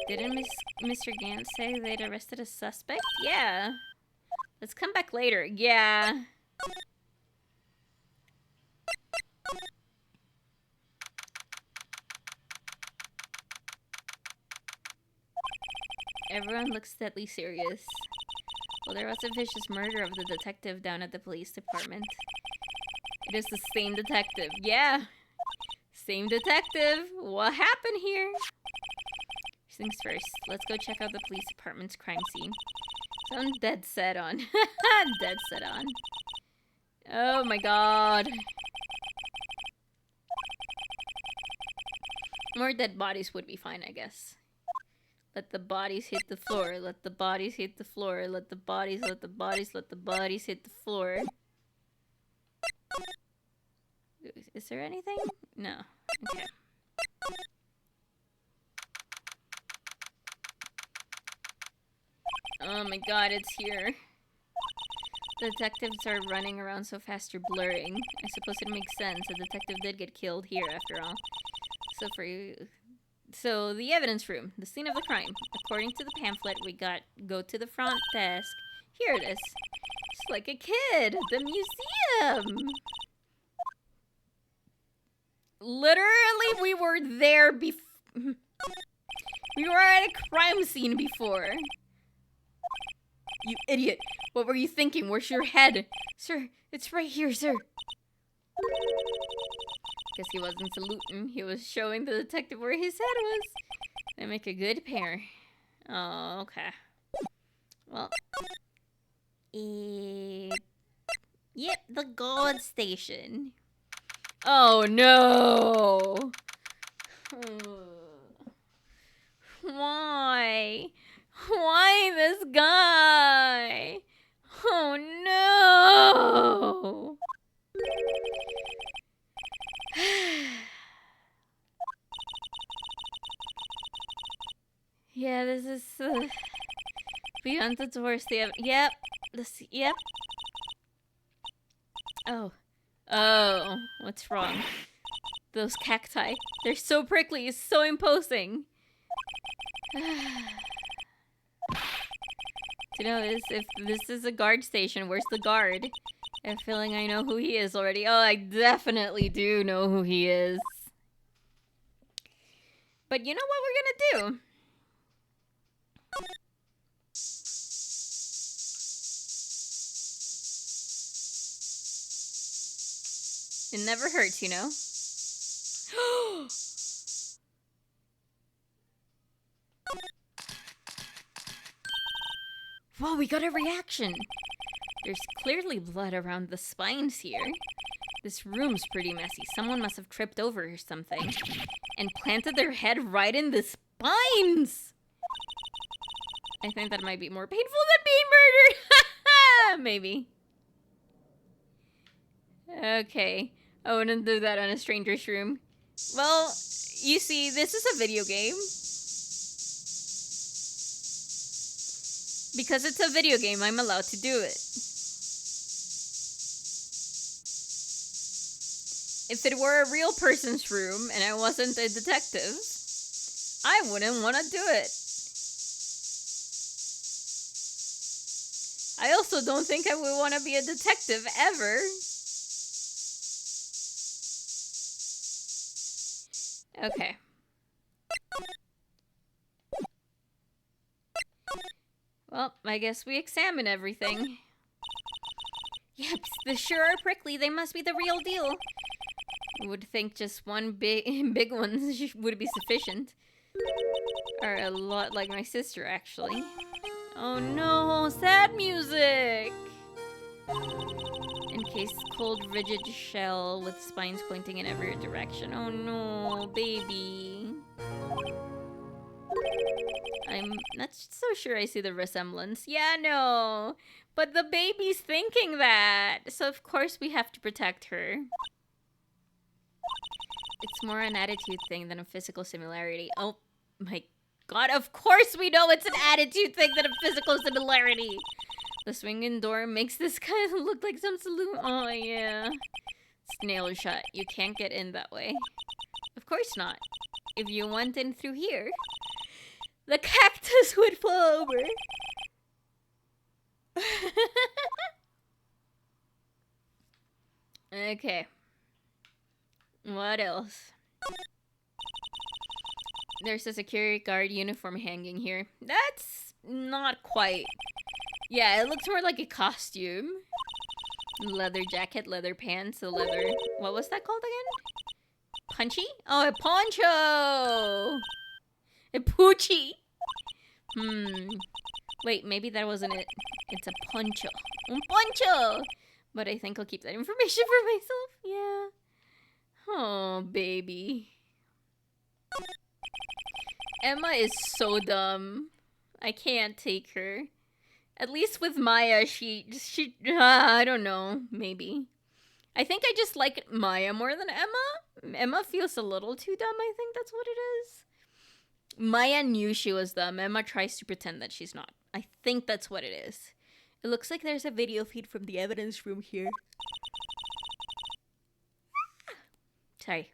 Didn't Mr. Gant say they'd arrested a suspect? Yeah. Let's come back later. Yeah. Everyone looks deadly serious. Well, there was a vicious murder of the detective down at the police department. It is the same detective. Yeah. Same detective. What happened here? First things first. Let's go check out the police department's crime scene. So I'm dead set on. Dead set on. Oh my god. More dead bodies would be fine, I guess. Let the bodies hit the floor. Let the bodies hit the floor. Let the bodies hit the floor. Is there anything? No. Okay. Oh my god, it's here. The detectives are running around so fast you're blurring. I suppose it makes sense. A detective did get killed here, after all. So the evidence room, the scene of the crime. According to the pamphlet, we go to the front desk. Here it is. Just like a kid at the museum. Literally, we were there before. We were at a crime scene before. You idiot. What were you thinking? Where's your head? Sir, it's right here, sir. Guess he wasn't saluting. He was showing the detective where his head was. They make a good pair. Oh, okay. Well. Yep, the gold station. Oh, no. Why? Why this guy? Oh, no. Yeah, this is beyond the doors. Yep. Yep. Oh. What's wrong? Those cacti. They're so prickly. It's so imposing. To know is if this is a guard station, where's the guard? I have a feeling I know who he is already. Oh, I definitely do know who he is. But you know what we're gonna do? It never hurts, you know? Whoa, we got a reaction! There's clearly blood around the spines here. This room's pretty messy. Someone must have tripped over or something. And planted their head right in the spines! I think that might be more painful than being murdered! Maybe. Okay. I wouldn't do that on a stranger's room. Well, you see, this is a video game. Because it's a video game, I'm allowed to do it. If it were a real person's room and I wasn't a detective, I wouldn't want to do it. I also don't think I would want to be a detective ever. Okay. Well, I guess we examine everything. Yep, they sure are prickly. They must be the real deal. I would think just one big one would be sufficient. Or a lot like my sister, actually. Oh no, sad music! Encased cold, rigid shell with spines pointing in every direction. Oh no, baby. I'm not so sure I see the resemblance. Yeah, no. But the baby's thinking that. So of course we have to protect her. It's more an attitude thing than a physical similarity. Oh my god, of course we know it's an attitude thing than a physical similarity. The swinging door makes this kind of look like some saloon. Oh yeah. Snail shut. You can't get in that way. Of course not. If you went in through here, the cactus would fall over. Okay. What else? There's a security guard uniform hanging here. That's not quite. Yeah, it looks more like a costume. Leather jacket, leather pants, a leather... What was that called again? Punchy? Oh, a poncho! A poochie! Wait, maybe that wasn't it. It's a poncho. Un poncho! But I think I'll keep that information for myself. Yeah. Oh, baby. Emma is so dumb. I can't take her. At least with Maya, I don't know, maybe. I think I just like Maya more than Emma. Emma feels a little too dumb, I think that's what it is. Maya knew she was dumb. Emma tries to pretend that she's not. I think that's what it is. It looks like there's a video feed from the evidence room here. Sorry.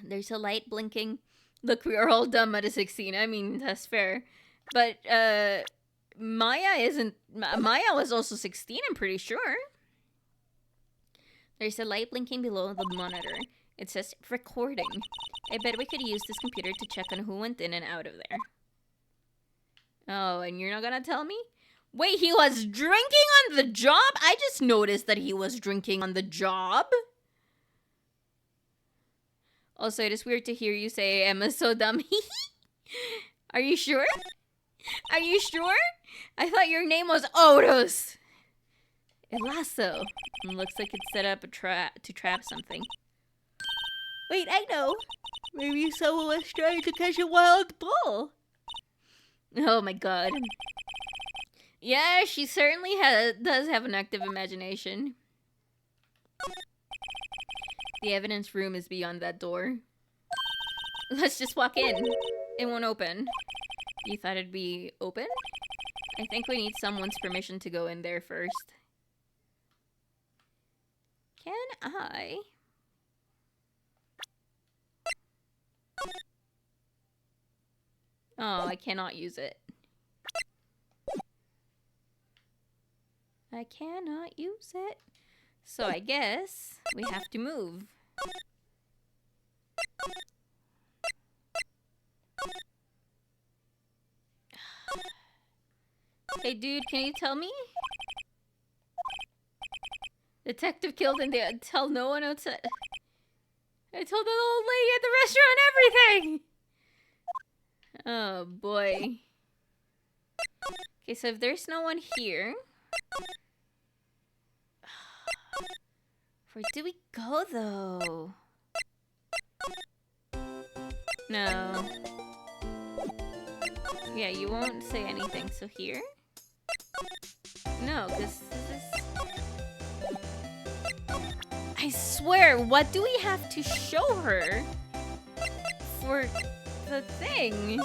There's a light blinking. Look, we are all dumb at a 16. I mean, that's fair. But, Maya isn't... Maya was also 16, I'm pretty sure. There's a light blinking below the monitor. It says, recording. I bet we could use this computer to check on who went in and out of there. Oh, and you're not gonna tell me? Wait, he was drinking on the job? I just noticed that he was drinking on the job. Also, it is weird to hear you say Emma's so dumb. Are you sure? Are you sure? I thought your name was Otis. El lasso. Looks like it's set up to trap something. Wait, I know. Maybe someone was trying to catch a wild bull. Oh my god. Yeah, she certainly does have an active imagination. The evidence room is beyond that door. Let's just walk in. It won't open. You thought it'd be open? I think we need someone's permission to go in there first. Can I? Oh, I cannot use it. I cannot use it. So I guess we have to move. Hey dude, can you tell me? Detective killed and they tell no one outside. I told the old lady at the restaurant everything! Oh boy. Okay, so if there's no one here... Where do we go, though? No. Yeah, you won't say anything, so here? No, because this is... I swear, what do we have to show her? For the thing?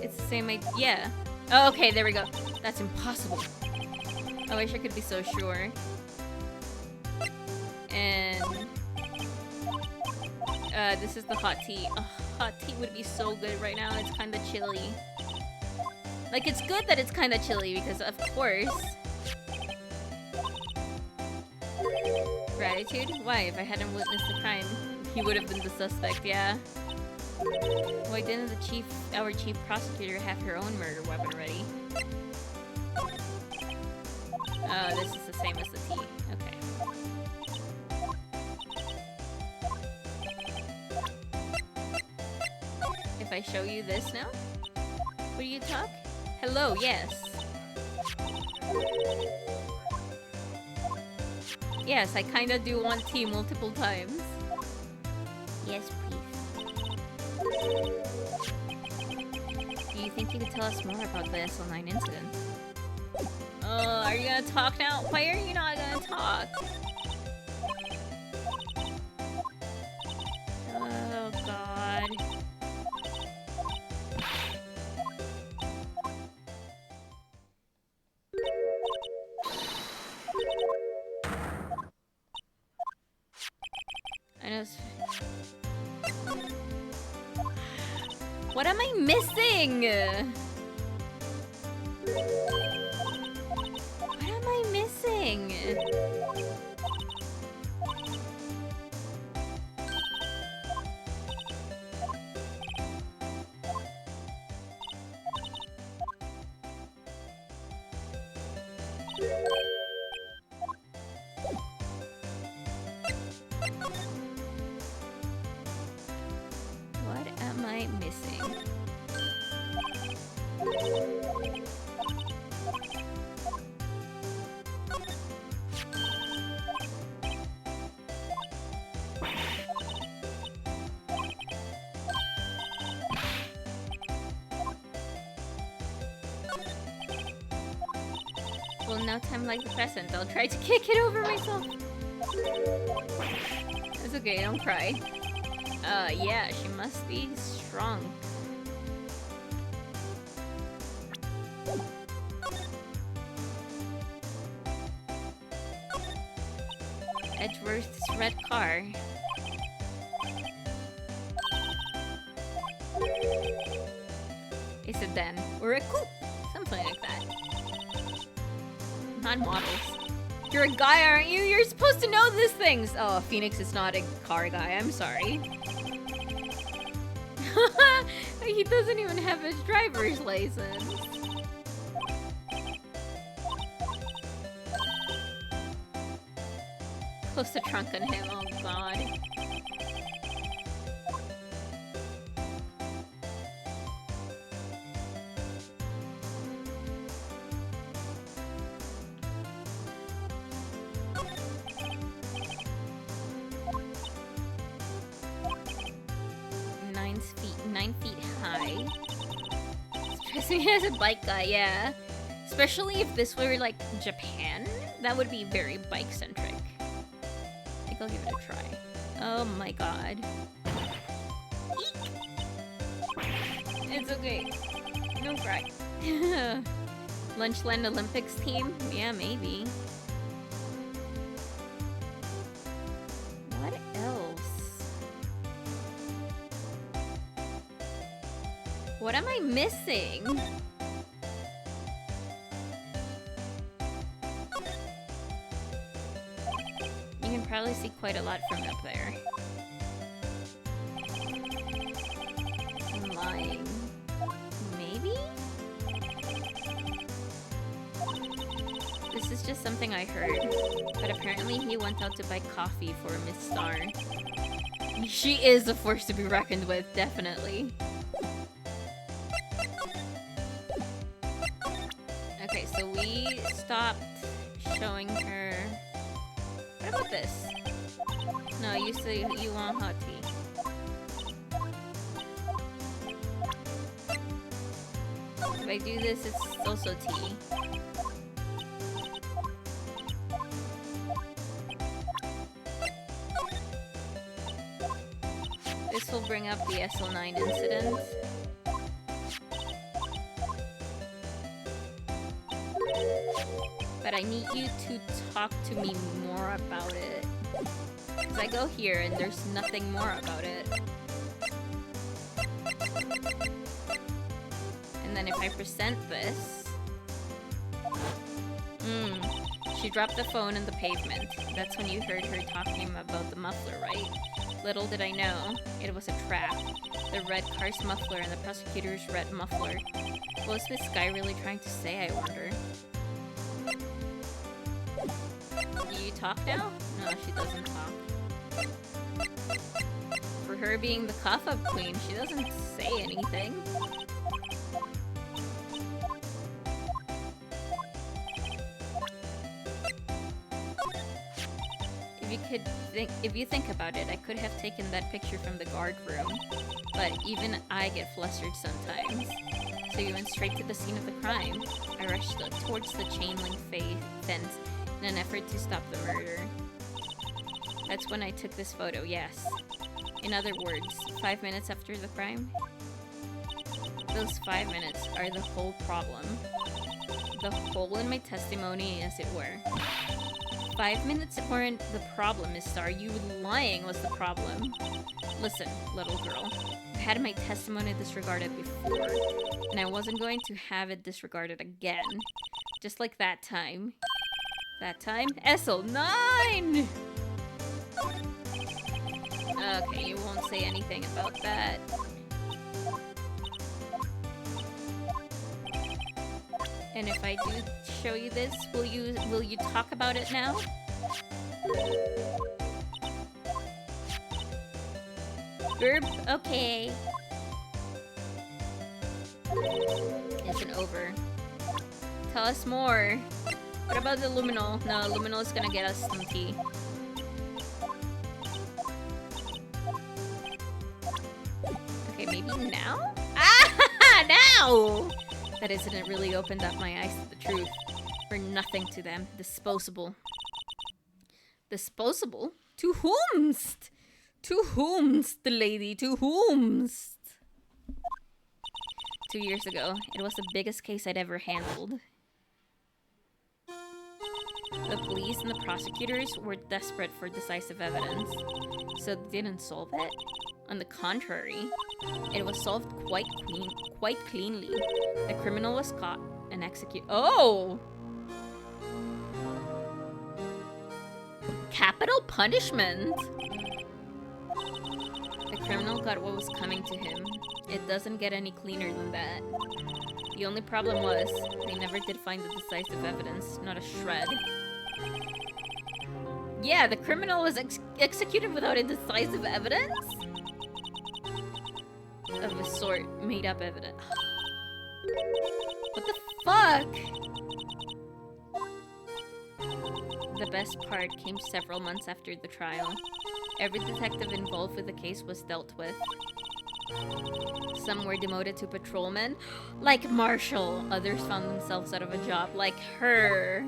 It's the same idea. Yeah. Oh, okay, there we go. That's impossible. I wish I could be so sure. And... this is the hot tea. Oh, hot tea would be so good right now. It's kind of chilly. Like, it's good that it's kind of chilly because, of course... Gratitude? Why? If I hadn't witnessed the crime, he would have been the suspect, yeah. Why didn't our chief prosecutor have her own murder weapon ready? Oh, this is the same as the tea. Okay. If I show you this now? Will you talk? Hello, yes. Yes, I kinda do want tea multiple times. Yes, please. Do you think you could tell us more about the SL9 incident? Oh, are you gonna talk now? Why are you not gonna talk? Oh, God. I know. What am I missing? What am I missing? What am I missing? Well, no time like the present. I'll try to kick it over myself. It's okay, don't cry. Yeah, she must be strong. Edgeworth's red car. A sedan or a coupe, something like that. Not models. You're a guy, aren't you? You're supposed to know these things. Oh, Phoenix is not a car guy. I'm sorry. He doesn't even have his driver's license. Close the trunk on him. Oh god. Nine feet high. Stress me as a bike guy, yeah. Especially if this were like Japan, that would be very bike centric. I think I'll give it a try. Oh my god. Eek. It's okay. No cry. Lunchland Olympics team? Yeah, maybe. What else? What am I missing? You can probably see quite a lot from up there. I'm lying. Maybe? This is just something I heard. But apparently he went out to buy coffee for Miss Starr. She is a force to be reckoned with, definitely. Okay, so we stopped showing her... What about this? No, you say you want hot tea. If I do this, it's also tea. This will bring up the SL9 incident. But I need you to talk to me more about it. Because I go here and there's nothing more about it. And then if I present this... She dropped the phone in the pavement. That's when you heard her talking about the muffler, right? Little did I know, it was a trap. The red car's muffler and the prosecutor's red muffler. What was Miss Sky really trying to say, I wonder? Do you talk now? No, she doesn't talk. For her being the cough-up queen, she doesn't say anything. If you think about it, I could have taken that picture from the guard room, but even I get flustered sometimes. So you went straight to the scene of the crime. I rushed towards the chain link fence in an effort to stop the murder. That's when I took this photo, yes. In other words, 5 minutes after the crime? Those 5 minutes are the whole problem. The hole in my testimony, as it were. 5 minutes weren't the problem, Miss Starr. You lying was the problem. Listen, little girl. I've had my testimony disregarded before, and I wasn't going to have it disregarded again. Just like that time. That time? SL9! Okay, you won't say anything about that. And if I do show you this, will you talk about it now? Burp? Okay. Isn't over. Tell us more. What about the luminol? No, luminol is gonna get us some tea. Okay, maybe now? Ah! Now! That incident really opened up my eyes to the truth. For nothing to them. Disposable. Disposable? To whomst? To whomst, lady? To whomst? 2 years ago, it was the biggest case I'd ever handled. The police and the prosecutors were desperate for decisive evidence, so they didn't solve it. On the contrary, it was solved quite cleanly. The criminal was caught and executed. Oh! Capital punishment! The criminal got what was coming to him. It doesn't get any cleaner than that. The only problem was, they never did find the decisive evidence, not a shred. Yeah, the criminal was executed without a decisive evidence? Of a sort, made up evidence. What the fuck? The best part came several months after the trial. Every detective involved with the case was dealt with. Some were demoted to patrolmen, like Marshall. Others found themselves out of a job, like her.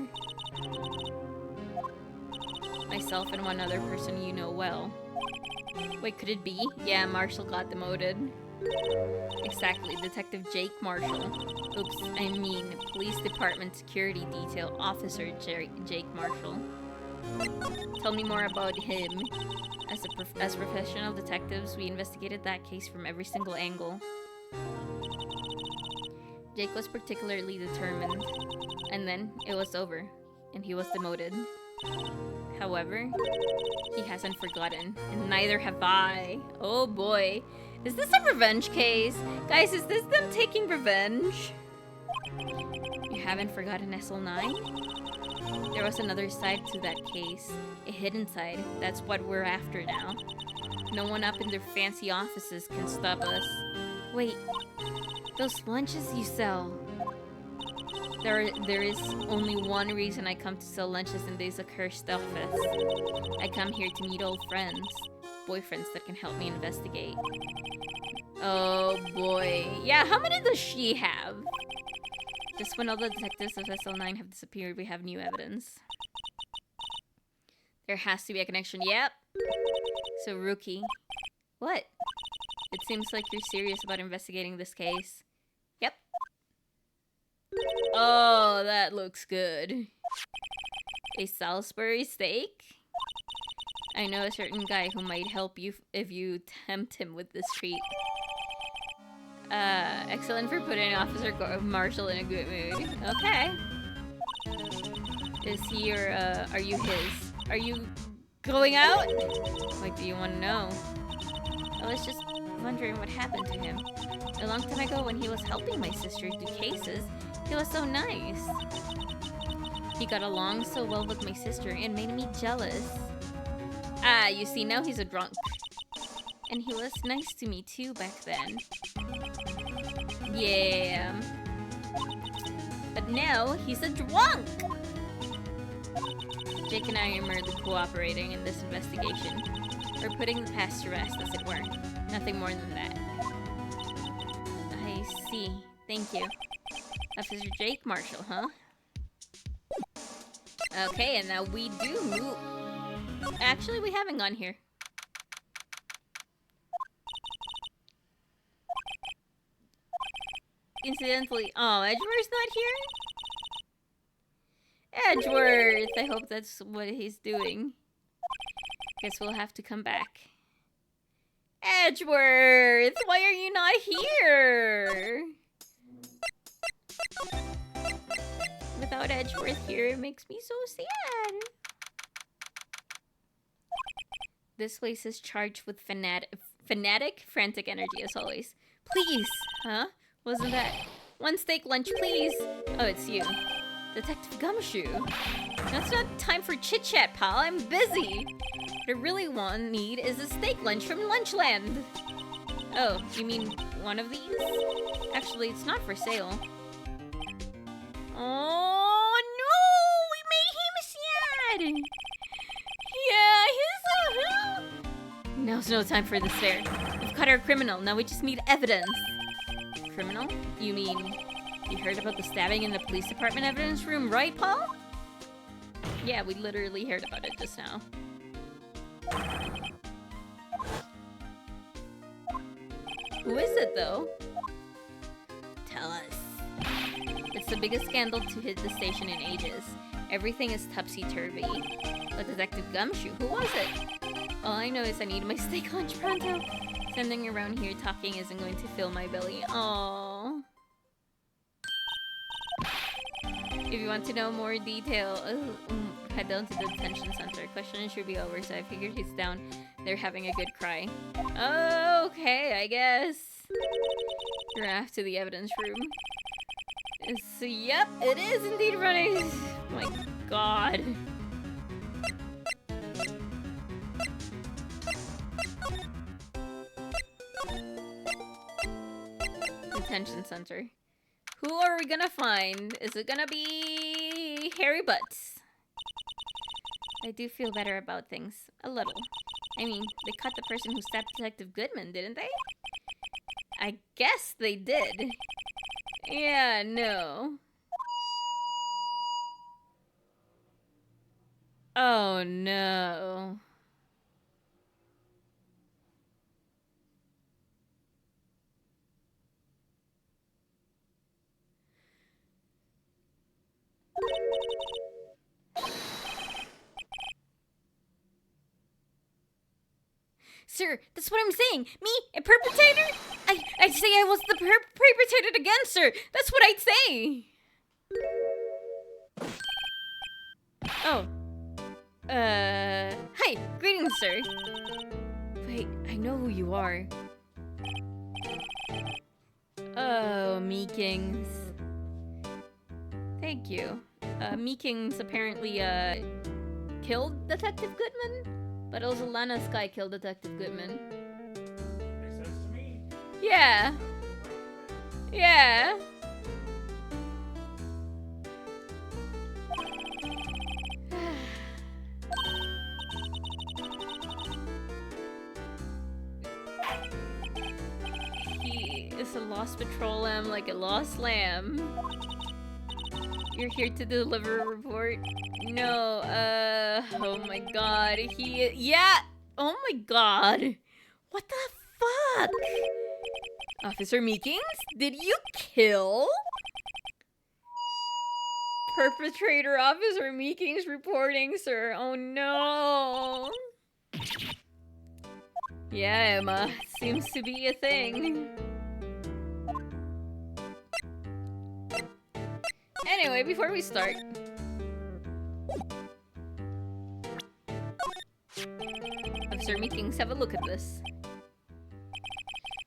Myself and one other person you know well. Wait, could it be? Yeah, Marshall got demoted. Exactly, Detective Jake Marshall. Oops, I mean, Police Department Security Detail Officer Jake Marshall. Tell me more about him. As professional detectives, we investigated that case from every single angle. Jake was particularly determined. And then, it was over. And he was demoted. However, he hasn't forgotten. And neither have I. Oh boy. Is this a revenge case? Guys, is this them taking revenge? You haven't forgotten SL9? There was another side to that case. A hidden side. That's what we're after now. No one up in their fancy offices can stop us. Wait, those lunches you sell. There is only one reason I come to sell lunches in this accursed office. I come here to meet old friends. Boyfriends that can help me investigate. Oh boy. Yeah, how many does she have? Just when all the detectives of SL9 have disappeared, we have new evidence. There has to be a connection. Yep. So, Rookie. What? It seems like you're serious about investigating this case. Yep. Oh, that looks good. A Salisbury steak? I know a certain guy who might help you if you tempt him with this treat. Excellent for putting Officer Marshall in a good mood. Okay. Is he or, are you his? Are you going out? What do you want to know? I was just wondering what happened to him. A long time ago when he was helping my sister do cases, he was so nice. He got along so well with my sister and made me jealous. Ah, you see, now he's a drunk. And he was nice to me too back then. Yeah. But now he's a drunk! Jake and I are merely cooperating in this investigation. We're putting the past to rest, as it were. Nothing more than that. I see. Thank you. Officer Jake Marshall, huh? Okay, and now we do move. Actually, we haven't gone here. Incidentally, oh, Edgeworth's not here? Edgeworth! I hope that's what he's doing. Guess we'll have to come back. Edgeworth! Why are you not here? Without Edgeworth here, it makes me so sad. This place is charged with fanatic, frantic energy, as always. Please! Huh? Wasn't that... One steak lunch, please! Oh, it's you. Detective Gumshoe. That's not time for chit-chat, pal. I'm busy. What I really need is a steak lunch from Lunchland. Oh, you mean one of these? Actually, it's not for sale. Oh, no! We made him sad! Yeah, Now's no time for this fair. We've caught our criminal, now we just need evidence. Criminal? You mean You heard about the stabbing in the police department evidence room, right, Paul? Yeah, we literally heard about it just now. Who is it, though? Tell us. It's the biggest scandal to hit the station in ages. Everything is topsy-turvy. But Detective Gumshoe, who was it? All I know is I need my steak lunch pronto. Sending around here talking isn't going to fill my belly. Aww. If you want to know more detail, head down to the detention center. Questioning should be over, so I figured he's down there having a good cry. Okay, I guess. You're off to the evidence room. So, yep, it is indeed running. Oh my god. Detention center. Who are we gonna find? Is it gonna be Harry Butts? I do feel better about things. A little. I mean, they caught the person who stabbed Detective Goodman, didn't they? I guess they did. Yeah, no. Oh, no. Sir, that's what I'm saying. Me, a perpetrator? I'd say I was the perpetrator again, sir. That's what I'd say. Oh. Hi. Greetings, sir. Wait, I know who you are. Oh, Meekings. Thank you. Meekings apparently, killed Detective Goodman? But also Lana Sky killed Detective Goodman. Makes sense to me. Yeah. Yeah. He is a lost patrol lamb like a lost lamb. You're here to deliver a report? No, oh my god, yeah! Oh my god! What the fuck? Officer Meekings, did you kill? Perpetrator Officer Meekings reporting, sir. Oh no! Yeah, Emma, seems to be a thing. Anyway, before we start... Officer Meekings, have a look at this.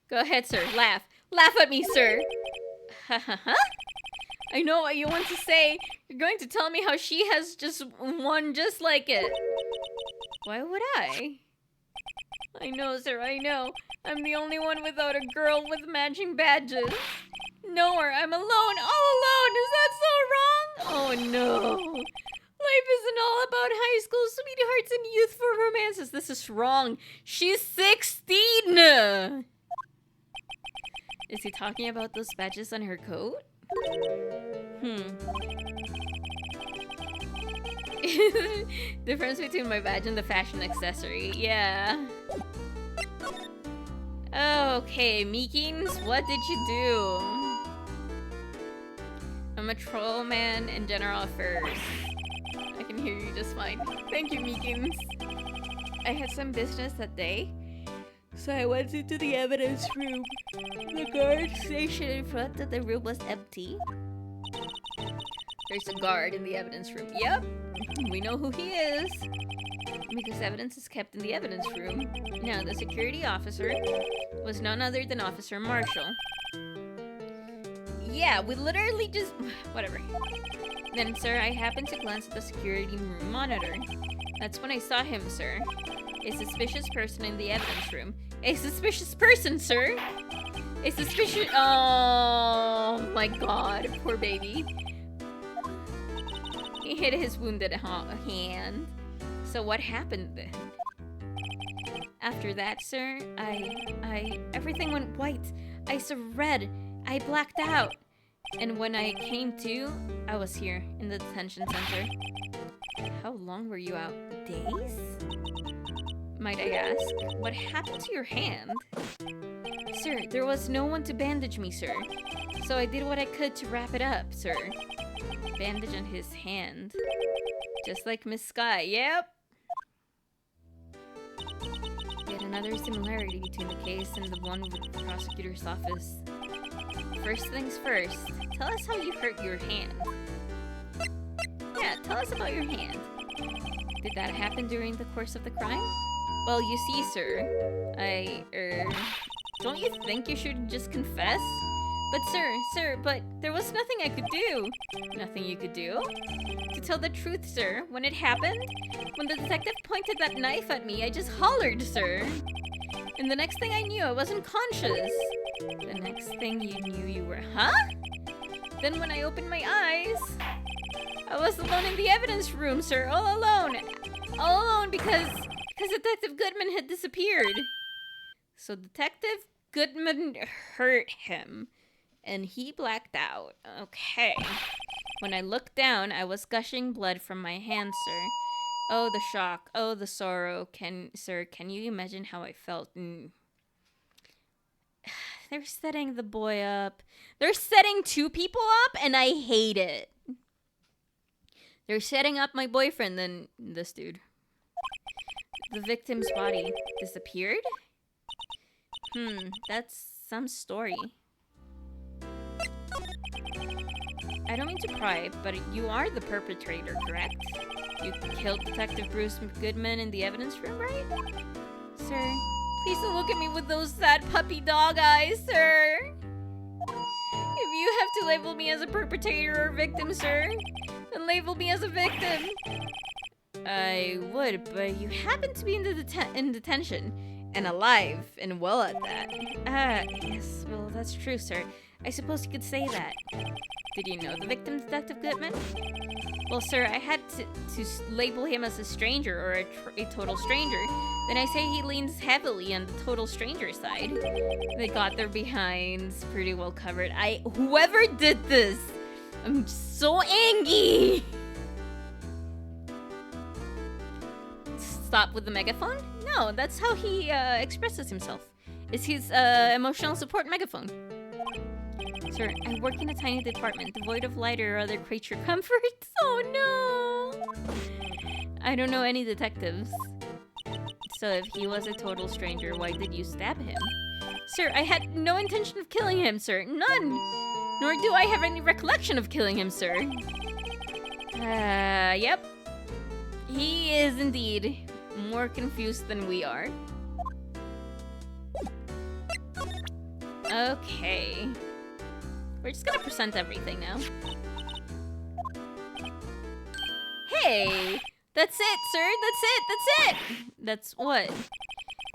Go ahead, sir. Laugh. Laugh at me, sir! Ha ha ha? I know what you want to say. You're going to tell me how she has just one just like it. Why would I? I know, sir, I know. I'm the only one without a girl with matching badges. Nowhere, I'm alone, all alone. Is that so wrong? Oh no. Life isn't all about high school sweethearts and youthful romances. This is wrong. She's 16. Is he talking about those badges on her coat? Difference between my badge and the fashion accessory. Yeah. Okay, Meekings, what did you do? I'm a troll man in general affairs. I can hear you just fine. Thank you, Meekins. I had some business that day, so I went into the evidence room. The guard station in front of the room was empty. There's a guard in the evidence room. Yep, we know who he is. Because evidence is kept in the evidence room. Now, the security officer was none other than Officer Marshall. Yeah, we literally just... whatever. Then, sir, I happened to glance at the security room monitor. That's when I saw him, sir. A suspicious person in the evidence room. A suspicious person, sir! A suspicious... oh my god, poor baby. He hit his wounded hand. So what happened then? After that, sir, everything went white. I saw red. I blacked out. And when I came to, I was here in the detention center. How long were you out? Days? Might I ask, what happened to your hand? Sir, there was no one to bandage me, sir. So I did what I could to wrap it up, sir. Bandage on his hand. Just like Miss Sky, yep! Yet another similarity between the case and the one with the prosecutor's office. First things first, tell us how you hurt your hand. Yeah, tell us about your hand. Did that happen during the course of the crime? Well, you see, sir, don't you think you should just confess? But sir, but there was nothing I could do. Nothing you could do? To tell the truth, sir, when it happened, when the detective pointed that knife at me, I just hollered, sir. And the next thing I knew, I wasn't conscious. The next thing you knew, you were, huh? Then when I opened my eyes, I was alone in the evidence room, sir, all alone. All alone because Detective Goodman had disappeared. So Detective Goodman hurt him, and he blacked out. Okay. When I looked down, I was gushing blood from my hand, sir. Oh, the shock. Oh, the sorrow. Can you imagine how I felt? They're setting the boy up. They're setting two people up, and I hate it. They're setting up my boyfriend, then this dude. The victim's body disappeared? That's some story. I don't mean to pry, but you are the perpetrator, correct? You killed Detective Bruce Goodman in the evidence room, right? Sir, please don't look at me with those sad puppy dog eyes, sir. If you have to label me as a perpetrator or victim, sir, then label me as a victim. I would, but you happen to be in detention, and alive, and well at that. Yes, well, that's true, sir. I suppose you could say that. Did you know the victim, Detective Goodman? Well, sir, I had to label him as a stranger, or a total stranger. Then I say he leans heavily on the total stranger side. They got their behinds pretty well covered. Whoever did this, I'm so angry! Stop with the megaphone? No, that's how he expresses himself. It's his emotional support megaphone. Sir, I work in a tiny department devoid of light or other creature comforts. Oh no! I don't know any detectives. So if he was a total stranger, why did you stab him? Sir, I had no intention of killing him, sir. None! Nor do I have any recollection of killing him, sir. Yep. He is indeed more confused than we are. Okay. We're just gonna present everything now. Hey! That's it, sir! That's it! That's it! That's what?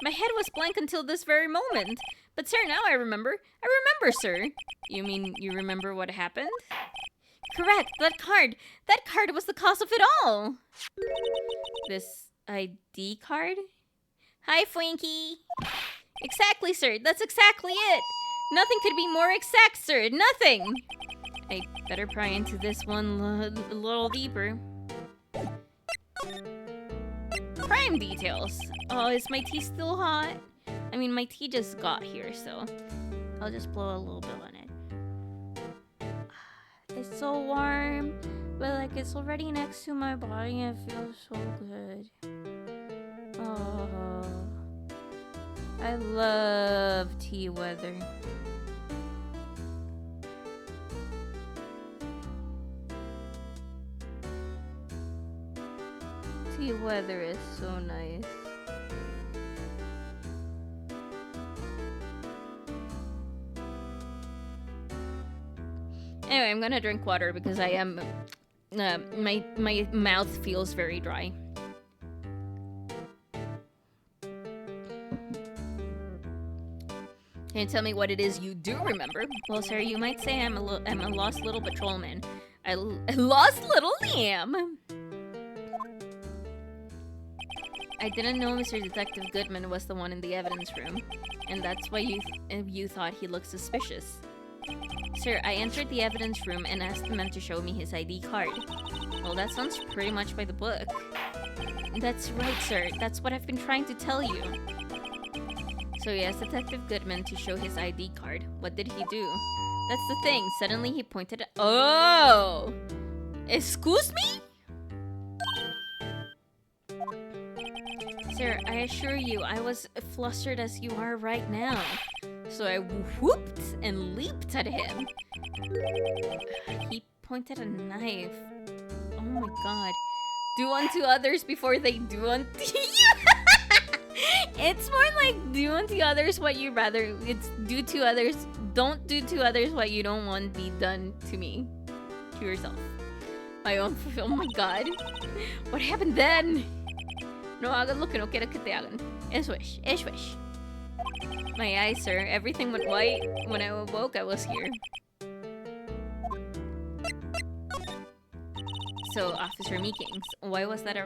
My head was blank until this very moment. But sir, now I remember. I remember, sir. You mean you remember what happened? Correct! That card! That card was the cause of it all! This ID card? Hi, Fwinky! Exactly, sir! That's exactly it! Nothing could be more exact, sir! Nothing! I better pry into this one a little deeper. Crime details! Oh, is my tea still hot? I mean, my tea just got here, so I'll just blow a little bit on it. It's so warm, but like it's already next to my body and it feels so good. Oh, I love tea weather. Tea weather is so nice. Anyway, I'm gonna drink water because I am my mouth feels very dry. Can you tell me what it is you do remember? Well, sir, you might say I'm a lost little patrolman. I lost little lamb. I didn't know Mr. Detective Goodman was the one in the evidence room, and that's why you thought he looked suspicious. Sir, I entered the evidence room and asked the man to show me his ID card. Well, that sounds pretty much by the book. That's right, sir. That's what I've been trying to tell you. So he asked Detective Goodman to show his ID card. What did he do? That's the thing. Suddenly he pointed at— Oh! Excuse me? Sir, I assure you, I was flustered as you are right now. So I whooped and leaped at him. He pointed a knife. Oh my god. Do unto others before they do unto you. It's more like do unto others what you rather. It's do to others. Don't do to others what you don't want be done to me. To yourself. My own. Oh my god. What happened then? No hagas lo que no quiera que te hagan. Eso es. Eso es. My eyes, sir. Everything went white. When I awoke, I was here. So, Officer Meekings, why was that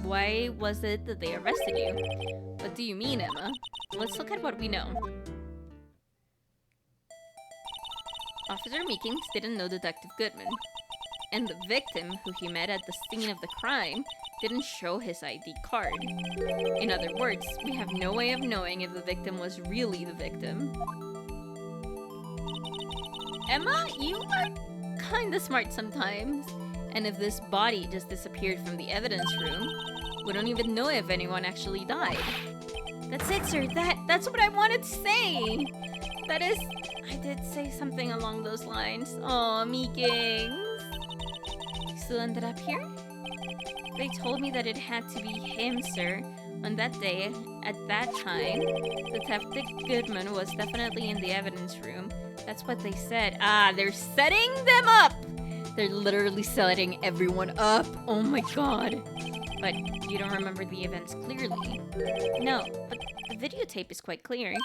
why was it that they arrested you? What do you mean, Emma? Let's look at what we know. Officer Meekings didn't know Detective Goodman. And the victim, who he met at the scene of the crime, didn't show his ID card. In other words, we have no way of knowing if the victim was really the victim. Emma, you are kinda smart sometimes. And if this body just disappeared from the evidence room, we don't even know if anyone actually died. That's it, sir. That's what I wanted to say. That is, I did say something along those lines. Aw, Meekings. You still ended up here? They told me that it had to be him, sir. On that day, at that time, Detective Goodman was definitely in the evidence room. That's what they said. Ah, they're setting them up! They're literally setting everyone up. Oh my god. But you don't remember the events clearly. No, but the videotape is quite clear.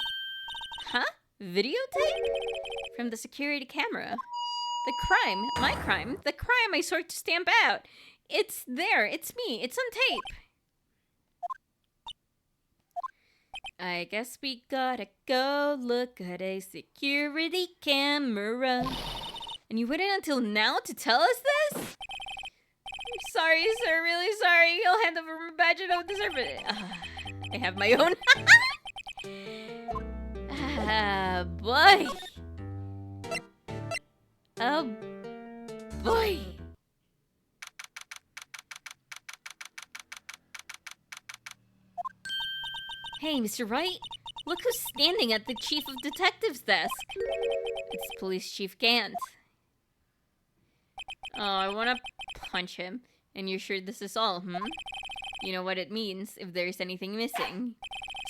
Huh? Videotape? From the security camera. The crime, my crime, the crime I sought to stamp out. It's there, it's me, it's on tape. I guess we gotta go look at a security camera. And you waited until now to tell us this? I'm sorry, sir, really sorry. You'll hand over my badge, I don't deserve it. I have my own. Ah, boy. Oh, boy. Hey, Mr. Wright. Look who's standing at the Chief of Detectives desk. It's Police Chief Gant. Oh, I want to punch him. And you're sure this is all, You know what it means if there's anything missing.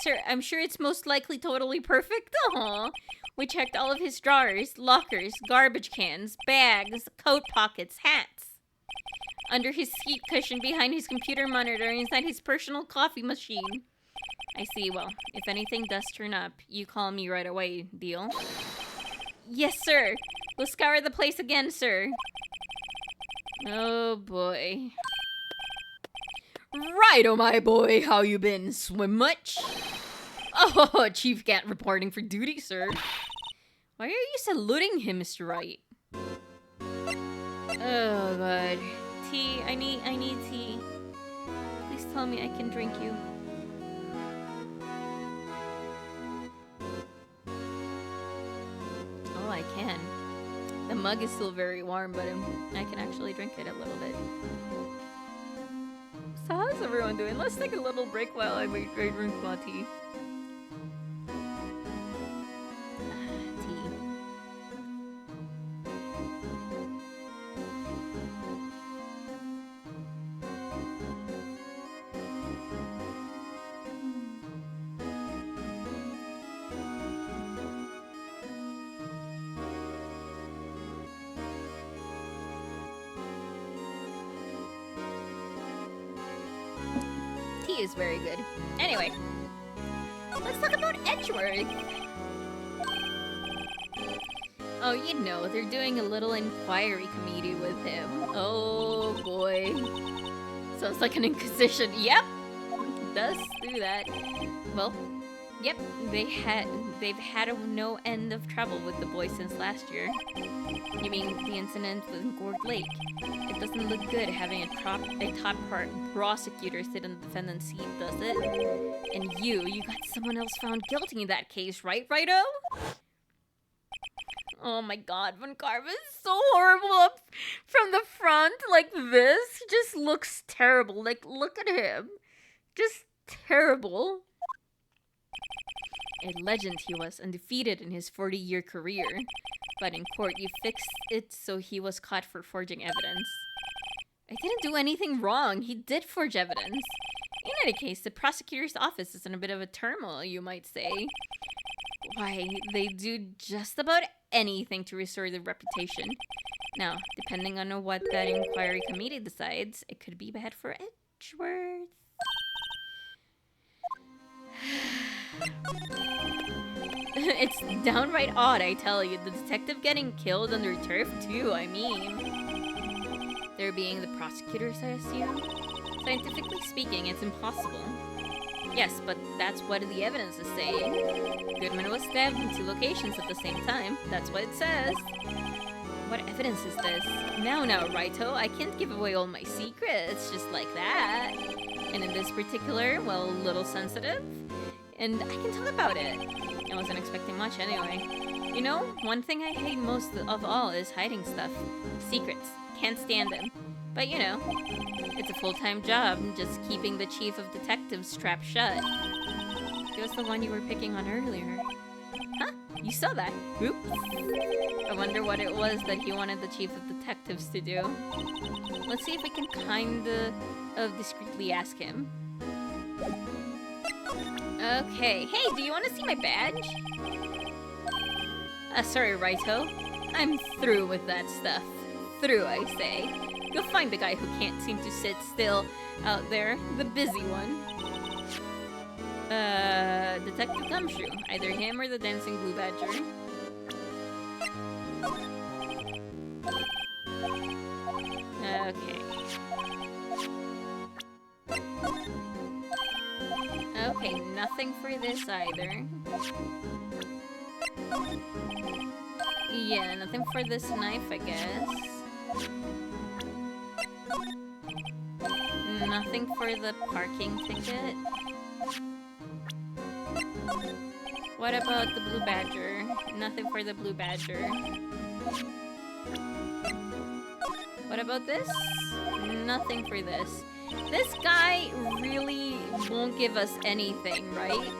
Sir, I'm sure it's most likely totally perfect. Aww. We checked all of his drawers, lockers, garbage cans, bags, coat pockets, hats. Under his seat cushion, behind his computer monitor, inside his personal coffee machine. I see. Well, if anything does turn up, you call me right away, deal? Yes, sir. We'll scour the place again, sir. Oh, boy. Righto, my boy. How you been? Swim much? Oh, Chief Gant reporting for duty, sir. Why are you saluting him, Mr. Wright? Oh, God. Tea. I need tea. Please tell me I can drink you. Oh, I can. The mug is still very warm, but I can actually drink it a little bit. So how's everyone doing? Let's take a little break while I drink my tea. Is very good. Anyway, let's talk about Edgeworth. Oh, you know, they're doing a little inquiry committee with him. Oh boy. Sounds like an inquisition. Yep, it does do that. Well, Yep, they've had no end of trouble with the boy since last year. You mean the incident with Gourd Lake? It doesn't look good having a top prosecutor sit in the defendant's seat, does it? And you got someone else found guilty in that case, right, Righto? Oh my god, Von Carva is so horrible up from the front like this. He just looks terrible. Like, look at him. Just terrible. A legend he was, undefeated in his 40-year career. But in court, you fixed it so he was caught for forging evidence. I didn't do anything wrong. He did forge evidence. In any case, the prosecutor's office is in a bit of a turmoil, you might say. Why, they do just about anything to restore their reputation. Now, depending on what that inquiry committee decides, it could be bad for Edgeworth. It's downright odd, I tell you. The detective getting killed under turf, too, I mean. There being the prosecutors, I assume? Scientifically speaking, it's impossible. Yes, but that's what the evidence is saying. Goodman was stabbed in 2 locations at the same time. That's what it says. What evidence is this? Now, Righto, I can't give away all my secrets just like that. And in this particular, well, a little sensitive. And I can talk about it. I wasn't expecting much anyway. You know, one thing I hate most of all is hiding stuff. Secrets. Can't stand them. But you know, it's a full-time job, just keeping the chief of detectives trapped shut. He was the one you were picking on earlier. Huh? You saw that? Oops. I wonder what it was that he wanted the chief of detectives to do. Let's see if we can kinda discreetly ask him. Okay. Hey, do you want to see my badge? Sorry, Righto. I'm through with that stuff. Through, I say. You'll find the guy who can't seem to sit still out there. The busy one. Detective Gumshoe. Either him or the dancing blue badger. Okay. Okay, nothing for this either. Yeah, nothing for this knife, I guess. Nothing for the parking ticket. What about the blue badger? Nothing for the blue badger. What about this? Nothing for this. This guy really won't give us anything, right?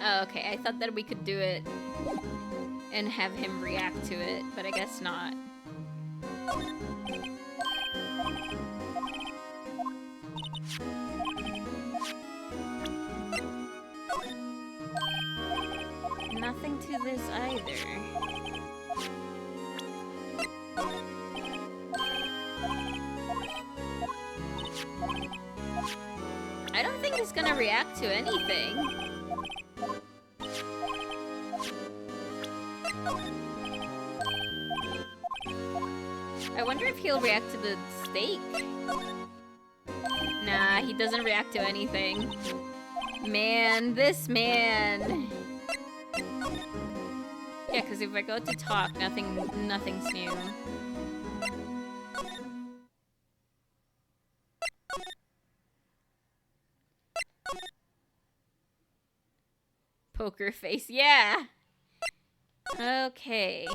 Oh, okay, I thought that we could do it and have him react to it, but I guess not. Nothing to this either. I don't think he's gonna react to anything. I wonder if he'll react to the steak. Nah, he doesn't react to anything. Man, this man. Yeah, because if I go to talk, nothing's new. Poker face, yeah. Okay.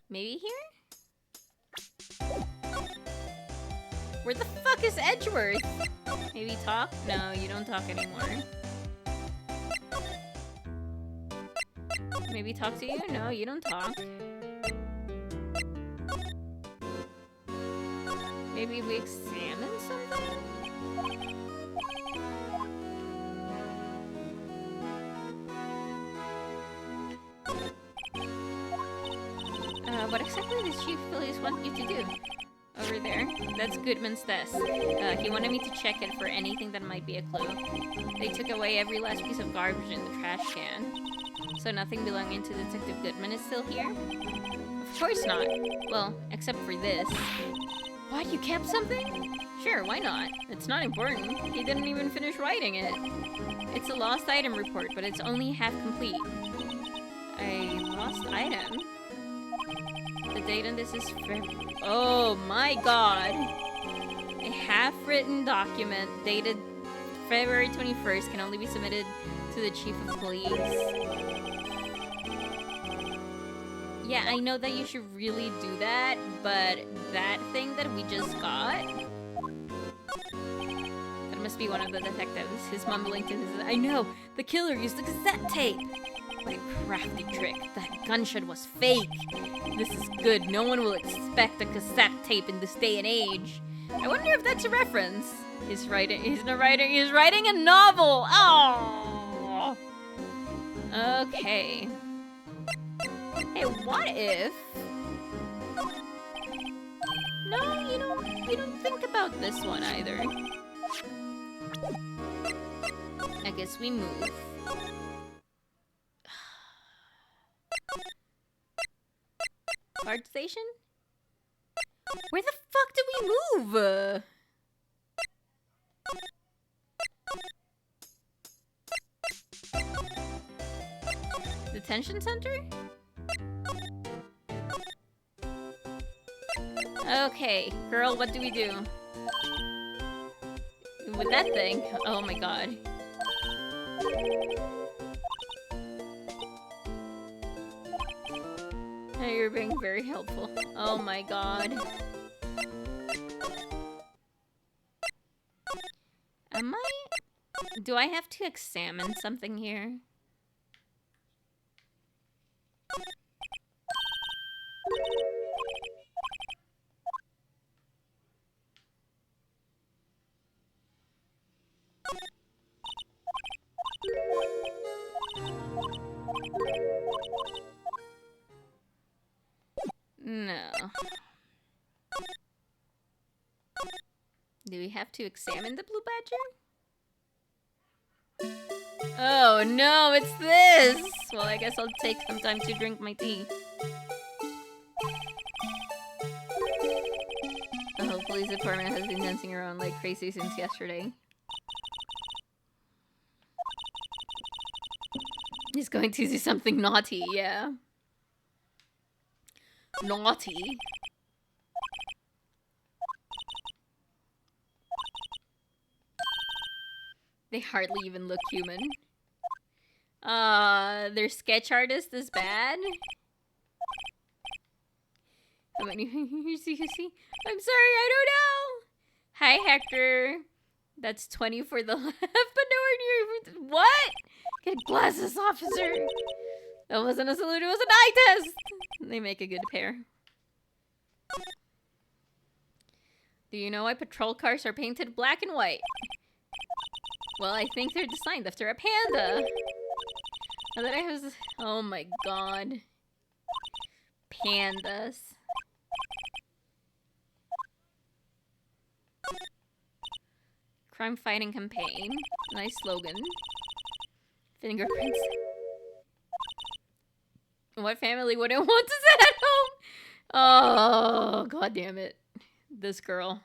Maybe here? Where the fuck is Edgeworth? Maybe talk? No, you don't talk anymore. Maybe talk to you? No, you don't talk. Maybe we examine something? does Chief Police want you to do? Over there. That's Goodman's desk. He wanted me to check it for anything that might be a clue. They took away every last piece of garbage in the trash can. So nothing belonging to Detective Goodman is still here? Of course not. Well, except for this. What? You kept something? Sure, why not? It's not important. He didn't even finish writing it. It's a lost item report, but it's only half complete. A lost item? The date on this is oh my god! A half-written document dated February 21st can only be submitted to the Chief of Police. Yeah, I know that you should really do that, but that thing that we just got... That must be one of the detectives. He's mumbling to his... I know! The killer used the cassette tape! What a crafty trick. That gunshot was fake. This is good. No one will expect a cassette tape in this day and age. I wonder if that's a reference. He's writing a novel. Oh. Okay. Hey, what if... No, you don't think about this one either. I guess we move. Guard station? Where the fuck did we move? Detention center? Okay, girl, what do we do? With that thing? Oh my god. You're being very helpful. Oh my god. Do I have to examine something here? No. Do we have to examine the blue badger? Oh no, it's this! Well, I guess I'll take some time to drink my tea. The whole police department has been dancing around like crazy since yesterday. He's going to do something naughty, yeah. Naughty? They hardly even look human. Their sketch artist is bad? How many you see? I'm sorry, I don't know! Hi, Hector. That's 20 for the left, but nowhere near... What? Get glasses, officer! That wasn't a salute, it was an eye test! They make a good pair. Do you know why patrol cars are painted black and white? Well, I think they're designed after a panda. Now that I was... Oh my god. Pandas. Crime fighting campaign. Nice slogan. Fingerprints. What family wouldn't want to sit at home? Oh, god damn it. This girl.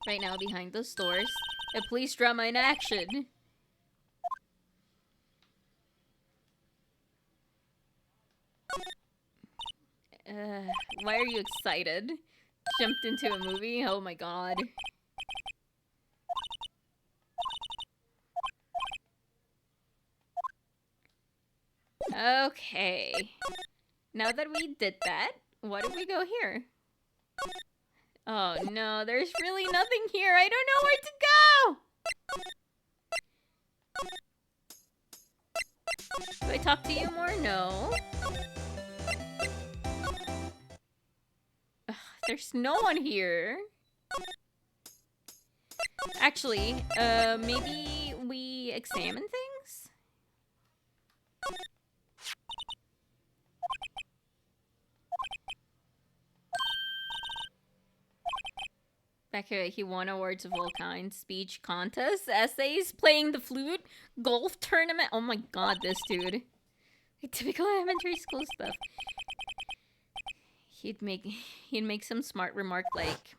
Right now, behind those doors, a police drama in action. Why are you excited? Jumped into a movie? Oh my god. Okay. Now that we did that, what do we go here? Oh no, there's really nothing here. I don't know where to go! Do I talk to you more? No. Ugh, there's no one here. Actually, maybe we examine things? Back here, he won awards of all kinds. Speech contests, essays, playing the flute, golf tournament. Oh my god, this dude. Like, typical elementary school stuff. He'd make some smart remark like,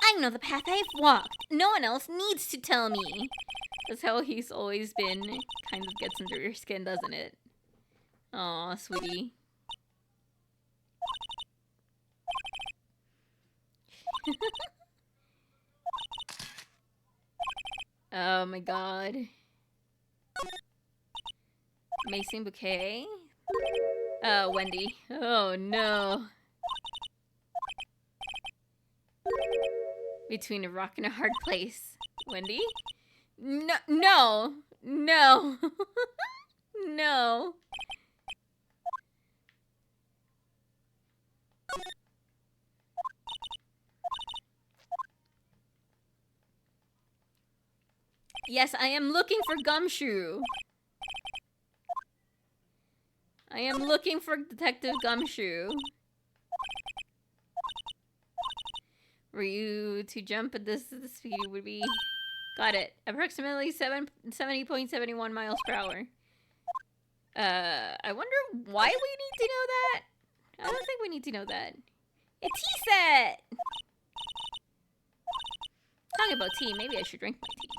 I know the path I've walked. No one else needs to tell me. That's how he's always been. Kind of gets under your skin, doesn't it? Aw, sweetie. Oh my god. Amazing bouquet? Wendy. Oh no. Between a rock and a hard place. Wendy? No, no, no, no. Yes, I am looking for Gumshoe. I am looking for Detective Gumshoe. Were you to jump at this, the speed would be... Got it. Approximately 70.71 miles per hour. I wonder why we need to know that? I don't think we need to know that. A tea set! Talking about tea, maybe I should drink my tea.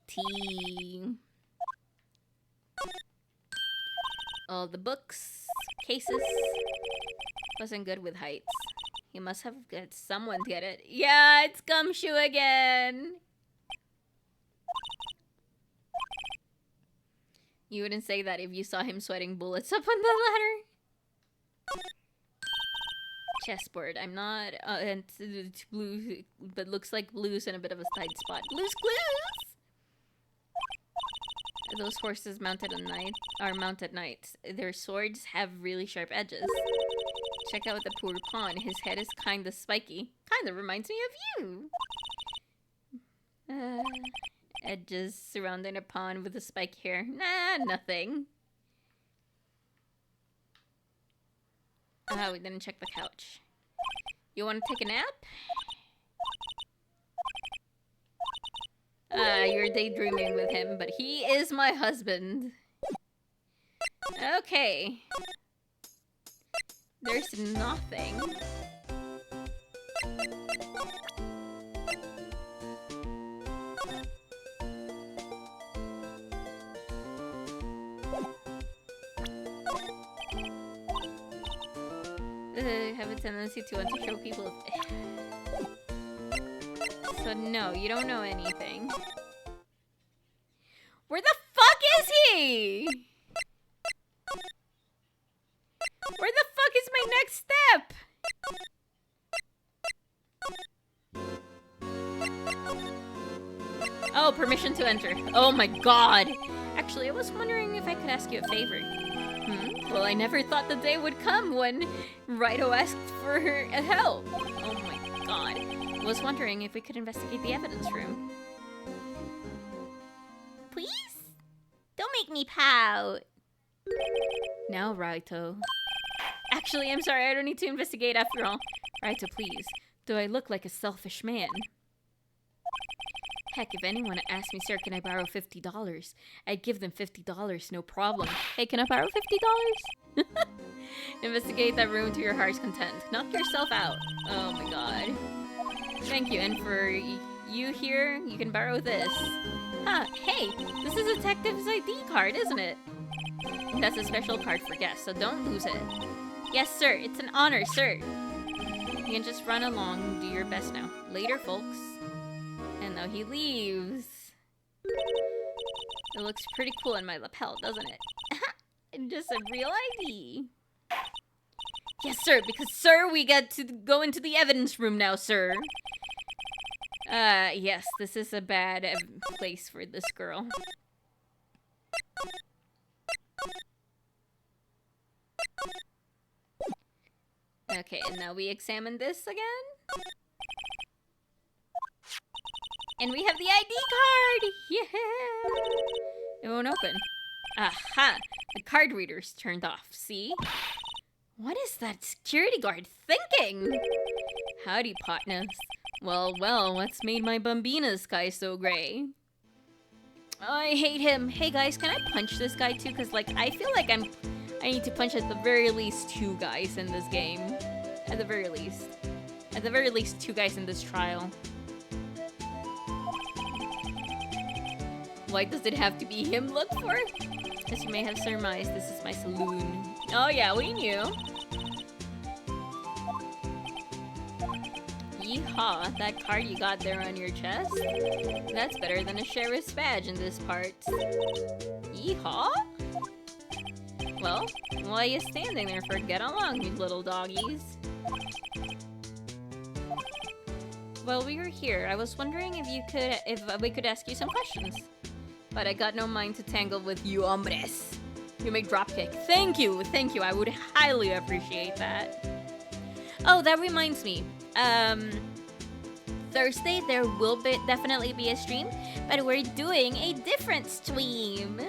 Tea. All the books, cases. Wasn't good with heights. He must have got someone to get it. Yeah, it's Gumshoe again. You wouldn't say that if you saw him sweating bullets up on the ladder. Chessboard. I'm not and it's blue, but looks like blues in a bit of a tight spot. Blues clues. Those horses mounted at night are mounted knights. Their swords have really sharp edges. Check out the poor pawn. His head is kinda spiky. Kinda reminds me of you. Edges surrounding a pawn with a spike hair. Nah, nothing. We didn't check the couch. You want to take a nap? You're daydreaming with him, but he is my husband. Okay. There's nothing. I have a tendency to want to show people. So no, you don't know anything. Where the fuck is he? Where the fuck is my next step? Oh, permission to enter. Oh my god. Actually, I was wondering if I could ask you a favor. Well, I never thought the day would come when Raito asked for her help. Oh my god. I was wondering if we could investigate the evidence room. Please? Don't make me pout. Now, Raito. Actually, I'm sorry, I don't need to investigate after all. Raito, please. Do I look like a selfish man? Heck, if anyone asked me, sir, can I borrow $50? I'd give them $50, no problem. Hey, can I borrow $50? Investigate that room to your heart's content. Knock yourself out. Oh my god. Thank you, and for you here, you can borrow this. Huh, hey, this is a detective's ID card, isn't it? That's a special card for guests, so don't lose it. Yes, sir, it's an honor, sir. You can just run along and do your best now. Later, folks. And now he leaves. It looks pretty cool in my lapel, doesn't it? And just a real ID. Yes, sir, because, sir, we get to go into the evidence room now, sir. Yes, this is a bad place for this girl. Okay, and now we examine this again. And we have the ID card! Yeah! It won't open. Aha! The card reader's turned off, see? What is that security guard thinking? Howdy, partners. Well, what's made my Bambina's sky so gray? I hate him. Hey guys, can I punch this guy too? Cause like, I feel like I need to punch at the very least 2 guys in this game. At the very least. At the very least, 2 guys in this trial. Why does it have to be him look for? As you may have surmised, this is my saloon. Oh yeah, we knew. Yeehaw, that card you got there on your chest? That's better than a sheriff's badge in this part. Yeehaw? Well, why are you standing there for? Get along, you little doggies. While we were here, I was wondering if we could ask you some questions. But I got no mind to tangle with you hombres. You make dropkick. Thank you, I would highly appreciate that. Oh, that reminds me. Thursday there will definitely be a stream, but we're doing a different stream.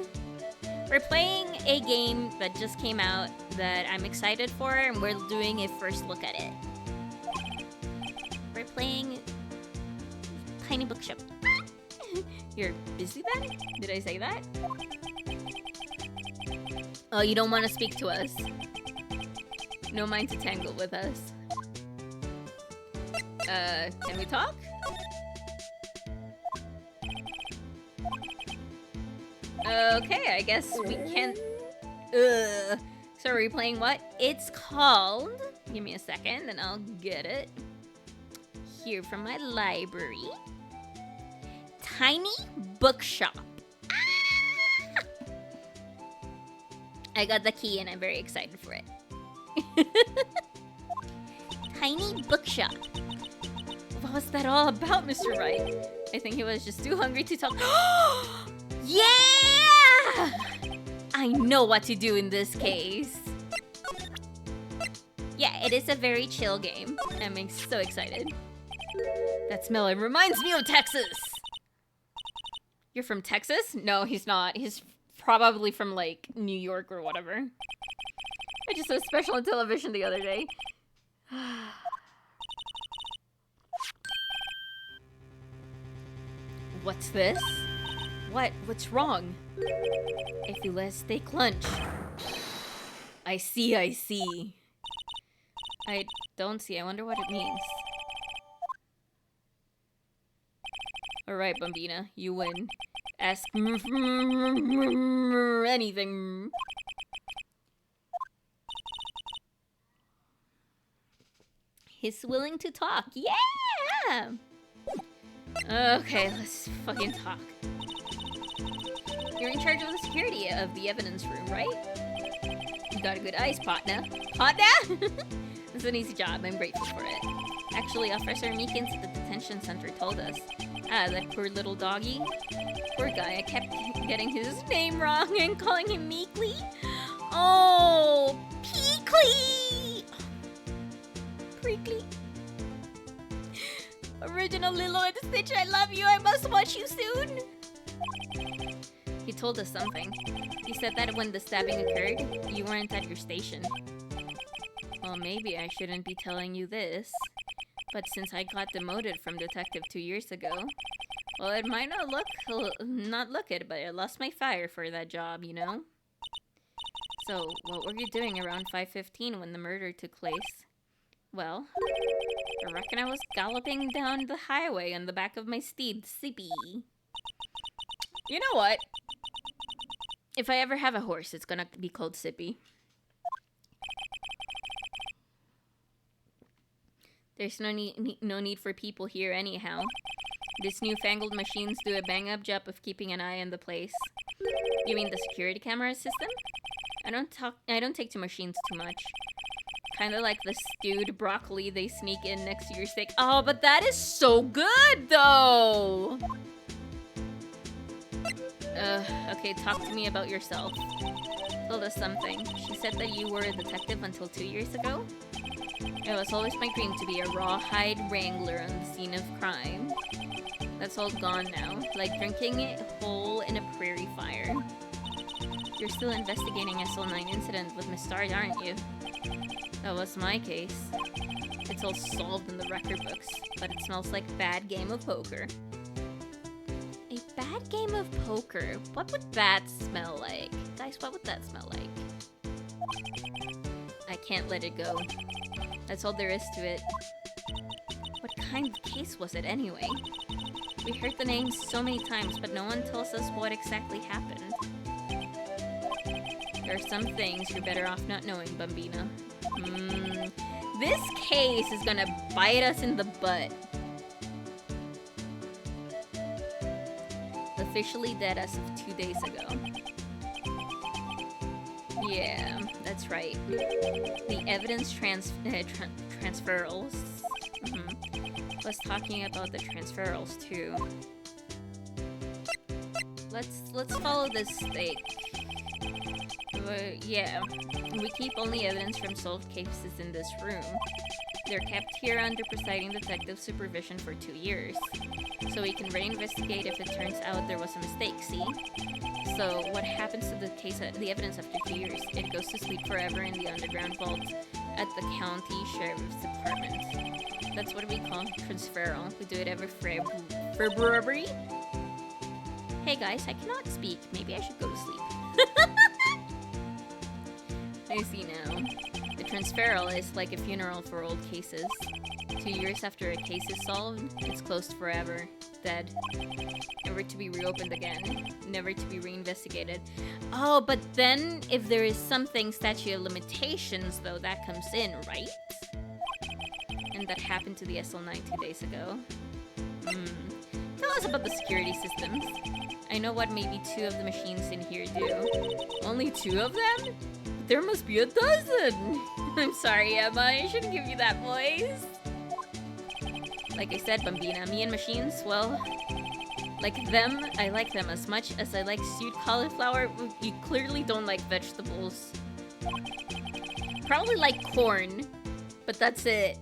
We're playing a game that just came out that I'm excited for, and we're doing a first look at it. We're playing Tiny Bookshop. You're busy then? Did I say that? Oh, you don't want to speak to us. No mind to tangle with us. Can we talk? Okay, I guess we can't... So are you playing what? It's called... Give me a second and I'll get it. Here from my library. Tiny Bookshop. Ah! I got the key and I'm very excited for it. Tiny Bookshop. What was that all about, Mr. Wright? I think he was just too hungry to talk. Yeah! I know what to do in this case. Yeah, it is a very chill game. I'm so excited. That smell, it reminds me of Texas. You're from Texas? No, he's not. He's probably from, like, New York or whatever. I just saw a special on television the other day. What's this? What's wrong? I feel a steak lunch. I see. I don't see. I wonder what it means. Alright, Bambina, you win. Ask anything. He's willing to talk. Yeah! Okay, let's fucking talk. You're in charge of the security of the evidence room, right? You got a good eyes, partner. Partner? It's an easy job. I'm grateful for it. Actually, Officer Meekins at the detention center told us. That poor little doggy. Poor guy, I kept getting his name wrong and calling him Meekly. Oh, Peekly! Creakly. Original Lilo and Stitch, I love you. I must watch you soon. He told us something. He said that when the stabbing occurred, you weren't at your station. Well, maybe I shouldn't be telling you this. But since I got demoted from detective 2 years ago, well, it might not look it, but I lost my fire for that job, you know? So, what were you doing around 5:15 when the murder took place? Well, I reckon I was galloping down the highway on the back of my steed, Sippy. You know what? If I ever have a horse, it's gonna be called Sippy. There's no need for people here anyhow. These newfangled machines do a bang-up job of keeping an eye on the place. You mean the security camera system? I don't take to machines too much. Kinda like the stewed broccoli they sneak in next to your steak. Oh, but that is so good, though! Okay, talk to me about yourself. Told us something. She said that you were a detective until 2 years ago? It was always my dream to be a rawhide wrangler on the scene of crime. That's all gone now, like drinking it whole in a prairie fire. You're still investigating SL9 incident with Miss Starr, aren't you? That was my case. It's all solved in the record books, but it smells like bad game of poker. A bad game of poker? What would that smell like? Guys, what would that smell like? I can't let it go. That's all there is to it. What kind of case was it anyway? We heard the name so many times, but no one tells us what exactly happened. There are some things you're better off not knowing, Bambina. This case is gonna bite us in the butt. Officially dead as of 2 days ago. Yeah, that's right. The evidence transferals. Was talking about the transferals too. Let's follow this stake. Yeah, we keep only evidence from solved cases in this room. They're kept here under presiding detective supervision for 2 years. So we can reinvestigate if it turns out there was a mistake, see? So what happens to the case, the evidence after 2 years? It goes to sleep forever in the underground vault at the county sheriff's department. That's what we call transferal. We do it every February. Hey guys, I cannot speak. Maybe I should go to sleep. I see now. The transferal is like a funeral for old cases. 2 years after a case is solved, it's closed forever. Dead. Never to be reopened again. Never to be reinvestigated. Oh, but then if there is something statute of limitations, though, that comes in, right? And that happened to the SL9 2 days ago. Tell us about the security systems. I know what maybe 2 of the machines in here do. Only 2 of them? There must be a dozen! I'm sorry, Emma, I shouldn't give you that voice. Like I said, Bambina, me and machines, well... Like them, I like them as much as I like stewed cauliflower. You clearly don't like vegetables. Probably like corn, but that's it.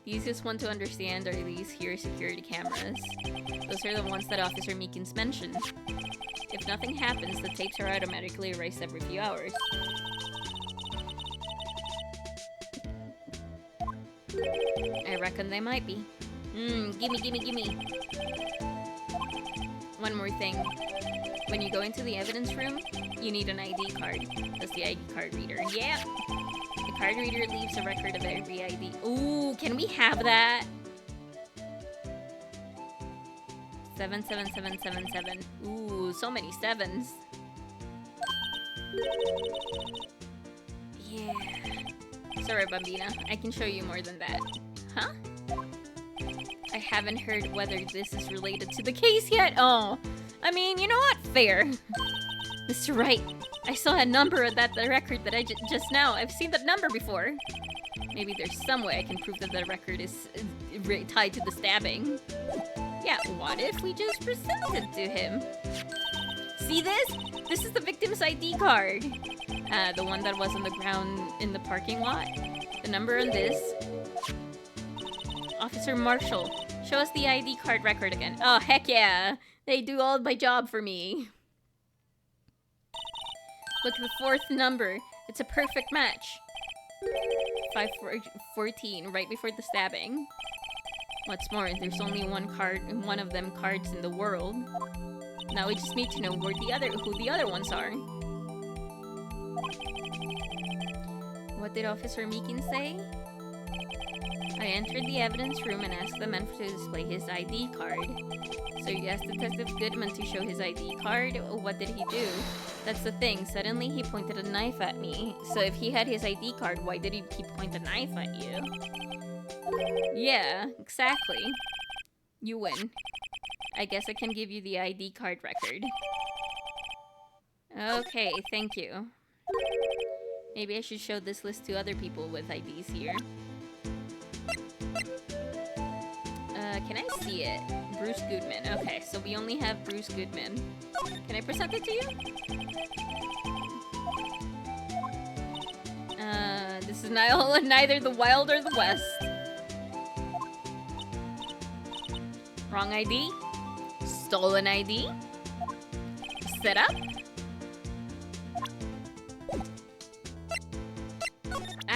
The easiest one to understand are these here security cameras. Those are the ones that Officer Meekins mentioned. If nothing happens, the tapes are automatically erased every few hours. I reckon they might be. Gimme. One more thing. When you go into the evidence room, you need an ID card. That's the ID card reader. Yeah! The card reader leaves a record of every ID. Ooh, can we have that? 77777. Ooh, so many sevens. Yeah. Sorry, Bambina. I can show you more than that. Huh? I haven't heard whether this is related to the case yet. Oh, I mean, you know what? Fair. Mr. Wright, I saw a number of the record that I just now. I've seen that number before. Maybe there's some way I can prove that the record is tied to the stabbing. Yeah, what if we just present it to him? See this? This is the victim's ID card. The one that was on the ground in the parking lot. The number on this. Officer Marshall, show us the ID card record again. Oh, heck yeah. They do all my job for me. Look at the 4th number. It's a perfect match. 514, right before the stabbing. What's more, there's only one of them cards in the world. Now we just need to know who the other ones are. What did Officer Meekins say? I entered the evidence room and asked the man to display his ID card. So you asked Detective Goodman to show his ID card? What did he do? That's the thing, suddenly he pointed a knife at me. So if he had his ID card, why did he point a knife at you? Yeah, exactly. You win. I guess I can give you the ID card record. Okay, thank you. Maybe I should show this list to other people with IDs here. Can I see it? Bruce Goodman. Okay, so we only have Bruce Goodman. Can I present it to you? This is neither the Wild or the West. Wrong ID? Stolen ID? Set up?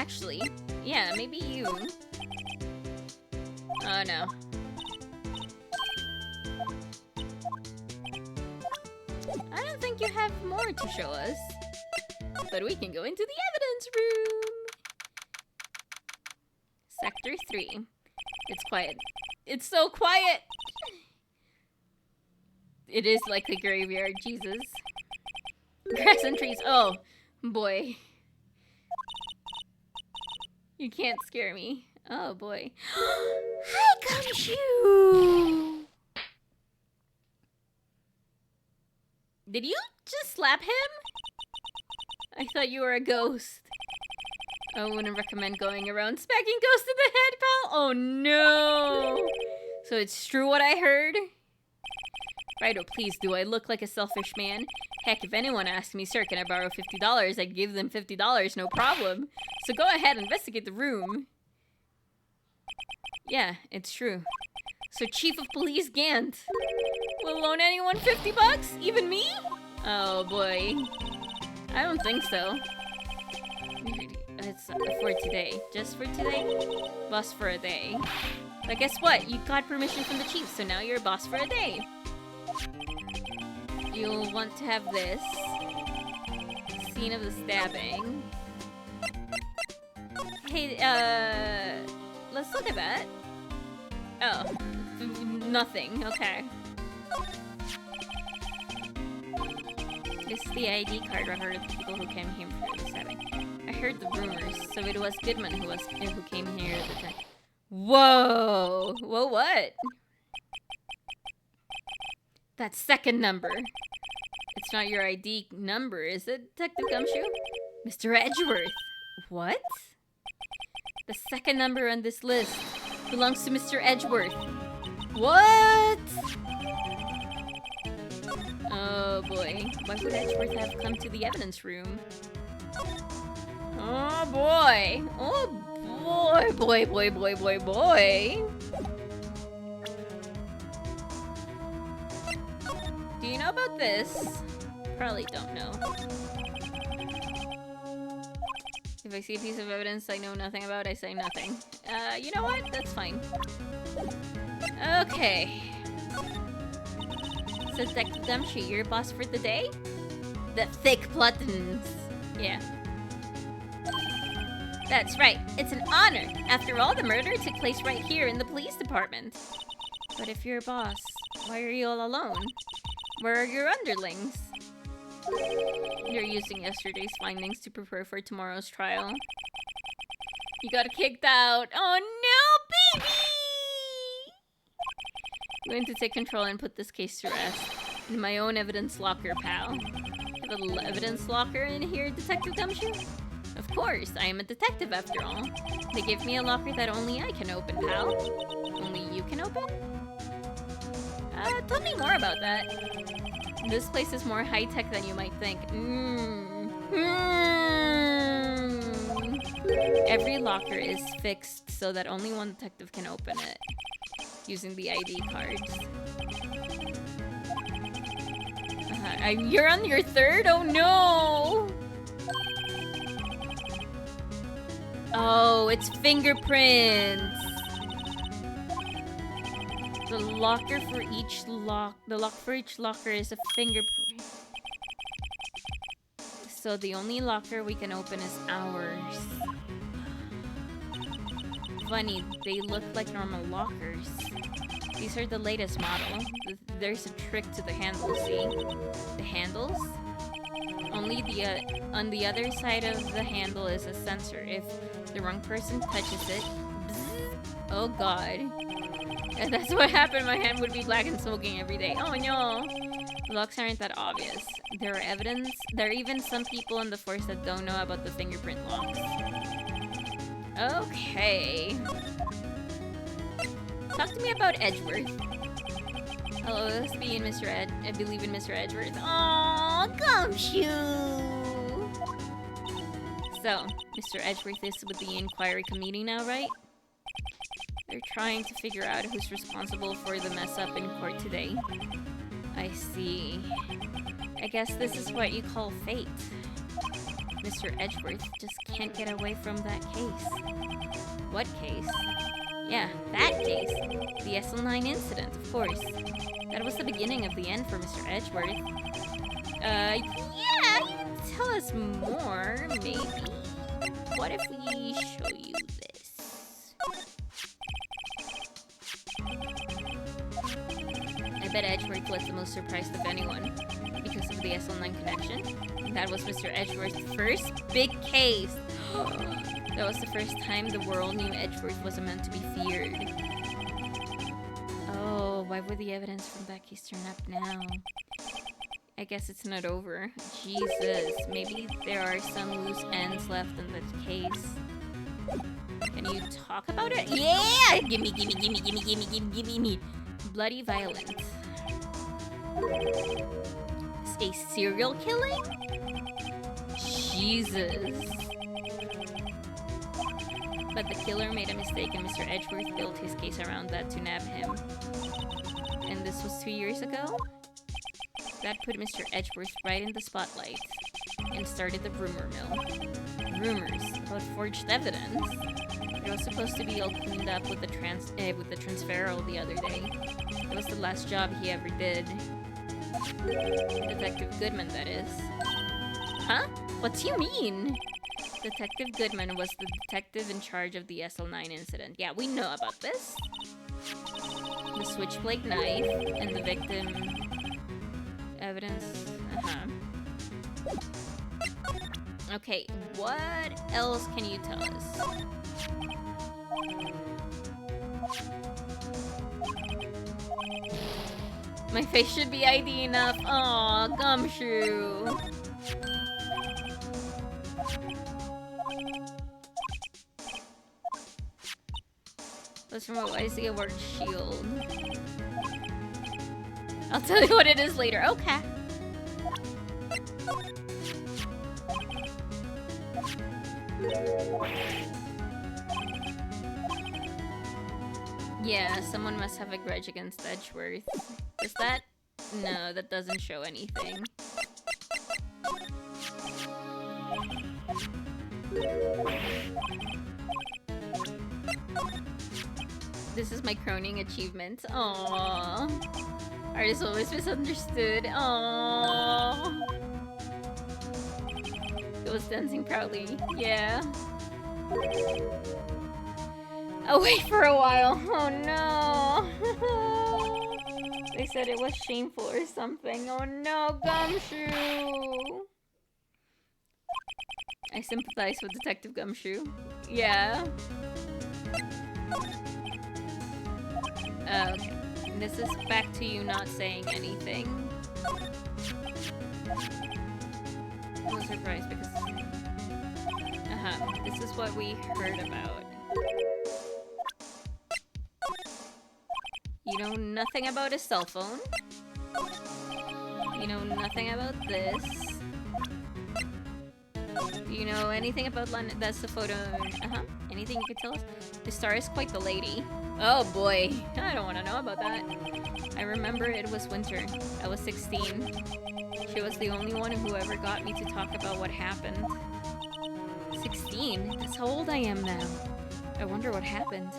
actually. Yeah, maybe you. Oh no. I don't think you have more to show us. But we can go into the evidence room. Sector 3. It's quiet. It's so quiet! It is like the graveyard, Jesus. Grass and trees. Oh, boy. You can't scare me. Oh, boy. Hi, Gumshoe! Did you just slap him? I thought you were a ghost. I wouldn't recommend going around smacking ghosts in the head, pal. Oh, no. So it's true what I heard? Righto, please, do I look like a selfish man? Heck, if anyone asked me, sir, can I borrow $50? I'd give them $50, no problem. So go ahead, investigate the room. Yeah, it's true. So Chief of Police Gant will loan anyone $50? Even me? Oh, boy. I don't think so. It's for today. Just for today? Boss for a day. But guess what? You got permission from the chief, so now you're a boss for a day. You'll want to have this. Scene of the stabbing. Hey, let's look at that. Oh, nothing. Okay. This is the ID card record of the people who came here for the stabbing. I heard the rumors, so it was Goodman who came here at the time. Whoa! Whoa, what? That second number. It's not your ID number, is it, Detective Gumshoe? Mr. Edgeworth. What? The second number on this list belongs to Mr. Edgeworth. What? Oh boy. Why would Edgeworth have come to the evidence room? Oh boy. Oh boy. Boy. Do you know about this? Probably don't know. If I see a piece of evidence I know nothing about, I say nothing. You know what? That's fine. Okay. So Detective Gumshoe, you're boss for the day? The thick buttons. Yeah. That's right. It's an honor. After all, the murder took place right here in the police department. But if you're a boss, why are you all alone? Where are your underlings? You're using yesterday's findings to prepare for tomorrow's trial. You got kicked out. Oh no, baby! I'm going to take control and put this case to rest. In my own evidence locker, pal. Have a little evidence locker in here, Detective Gumshoe? Of course, I am a detective after all. They give me a locker that only I can open, pal. Only you can open? Tell me more about that. This place is more high-tech than you might think. Every locker is fixed so that only one detective can open it, using the ID cards. You're on your third? Oh no! Oh, it's fingerprints! The lock for each locker is a fingerprint. So the only locker we can open is ours. Funny, they look like normal lockers. These are the latest model. There's a trick to the handles, see? The handles? Only on the other side of the handle is a sensor. If the wrong person touches it, bzz, oh god. And that's what happened. My hand would be black and smoking every day. Oh no! Locks aren't that obvious. There are even some people in the force that don't know about the fingerprint locks. Okay. Talk to me about Edgeworth. Hello, this being Mr. I believe in Mr. Edgeworth. Aww, Gumshoe! So, Mr. Edgeworth is with the inquiry committee now, right? They're trying to figure out who's responsible for the mess up in court today. I see. I guess this is what you call fate. Mr. Edgeworth just can't get away from that case. What case? Yeah, that case. The SL9 incident, of course. That was the beginning of the end for Mr. Edgeworth. Yeah, you can tell us more, maybe. What if we show you this? I bet Edgeworth was the most surprised of anyone because of the SL9 connection. That was Mr. Edgeworth's first big case. That was the first time the world knew Edgeworth wasn't meant to be feared. Oh, why would the evidence from that case turn up now? I guess it's not over. Jesus, maybe there are some loose ends left in the case. Can you talk about it? Yeah! Gimme. Bloody violence. A serial killing? Jesus. But the killer made a mistake and Mr. Edgeworth built his case around that to nab him. And this was 2 years ago? That put Mr. Edgeworth right in the spotlight and started the rumor mill. Rumors about forged evidence. It was supposed to be all cleaned up with the transferal the other day. It was the last job he ever did. Detective Goodman, that is. Huh? What do you mean? Detective Goodman was the detective in charge of the SL9 incident. Yeah, we know about this. The switchblade knife and the victim evidence. Okay, what else can you tell us? My face should be ID enough. Aw, Gumshoe. Let's remember why is the word shield. I'll tell you what it is later. Okay. Yeah, someone must have a grudge against Edgeworth. Does that? No, that doesn't show anything. This is my crowning achievement. Aww. Artist always misunderstood. Aww. It was dancing proudly. Yeah. I'll wait for a while. Oh no. They said it was shameful or something. Oh no, Gumshoe. I sympathize with Detective Gumshoe. Yeah. Okay. This is back to you not saying anything. I'm surprised because... This is what we heard about. You know nothing about a cell phone. You know nothing about this. Do you know anything about London? That's the photo. Anything you could tell us? The star is quite the lady. Oh boy. I don't want to know about that. I remember it was winter. I was 16. She was the only one who ever got me to talk about what happened. 16? That's how old I am now. I wonder what happened.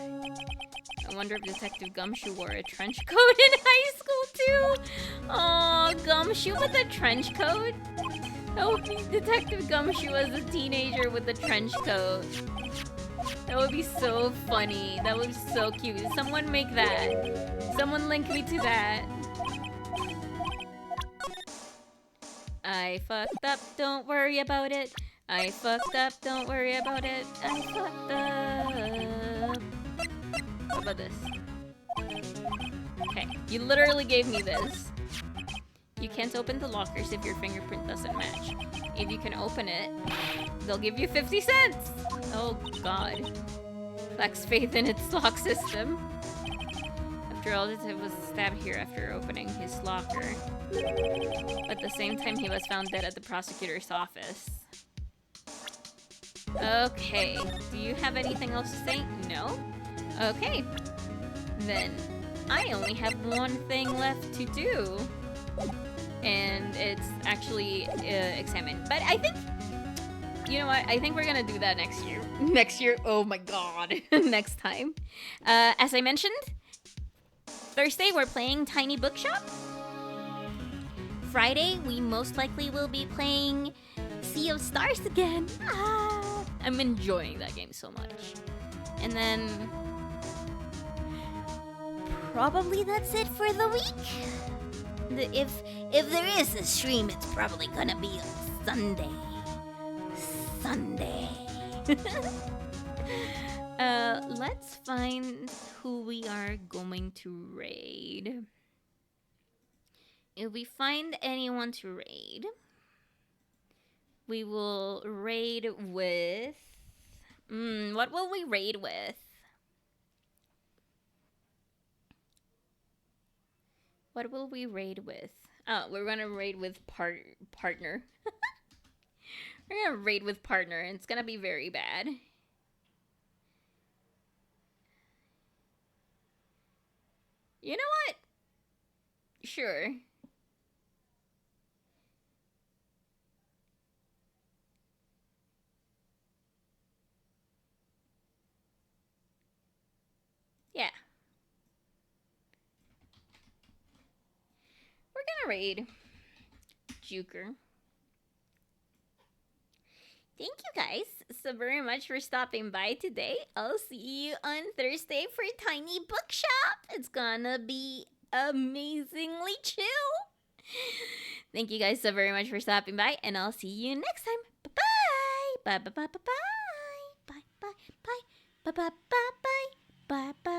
I wonder if Detective Gumshoe wore a trench coat in high school too. Aw, Gumshoe with a trench coat? That would be Detective Gumshoe as a teenager with a trench coat. That would be so funny. That would be so cute. Someone make that. Someone link me to that. I fucked up, don't worry about it. I fucked up, don't worry about it. I fucked up. What about this? Okay, you literally gave me this. You can't open the lockers if your fingerprint doesn't match. If you can open it, they'll give you 50 cents! Oh god. Lacks faith in its lock system. After all, it was stabbed here after opening his locker. But at the same time, he was found dead at the prosecutor's office. Okay, do you have anything else to say? No? Okay. Then, I only have one thing left to do. And it's actually examine. But I think You know what? I think we're gonna do that next year. Next year? Oh my god. Next time. As I mentioned, Thursday we're playing Tiny Bookshop. Friday we most likely will be playing Sea of Stars again. I'm enjoying that game so much. And then probably that's it for the week. If there is a stream, it's probably gonna be on Sunday. Let's find who we are going to raid. If we find anyone to raid, we will raid with... what will we raid with? What will we raid with? Oh, we're gonna raid with partner. We're gonna raid with partner, and it's gonna be very bad. You know what? Sure. Yeah. We're gonna raid Juker. Thank you guys so very much for stopping by today. I'll see you on Thursday for Tiny Bookshop. It's gonna be amazingly chill. Thank you guys so very much for stopping by, and I'll see you next time. Bye-bye. Bye-bye-bye-bye. Bye-bye-bye. Bye-bye-bye-bye. Bye-bye.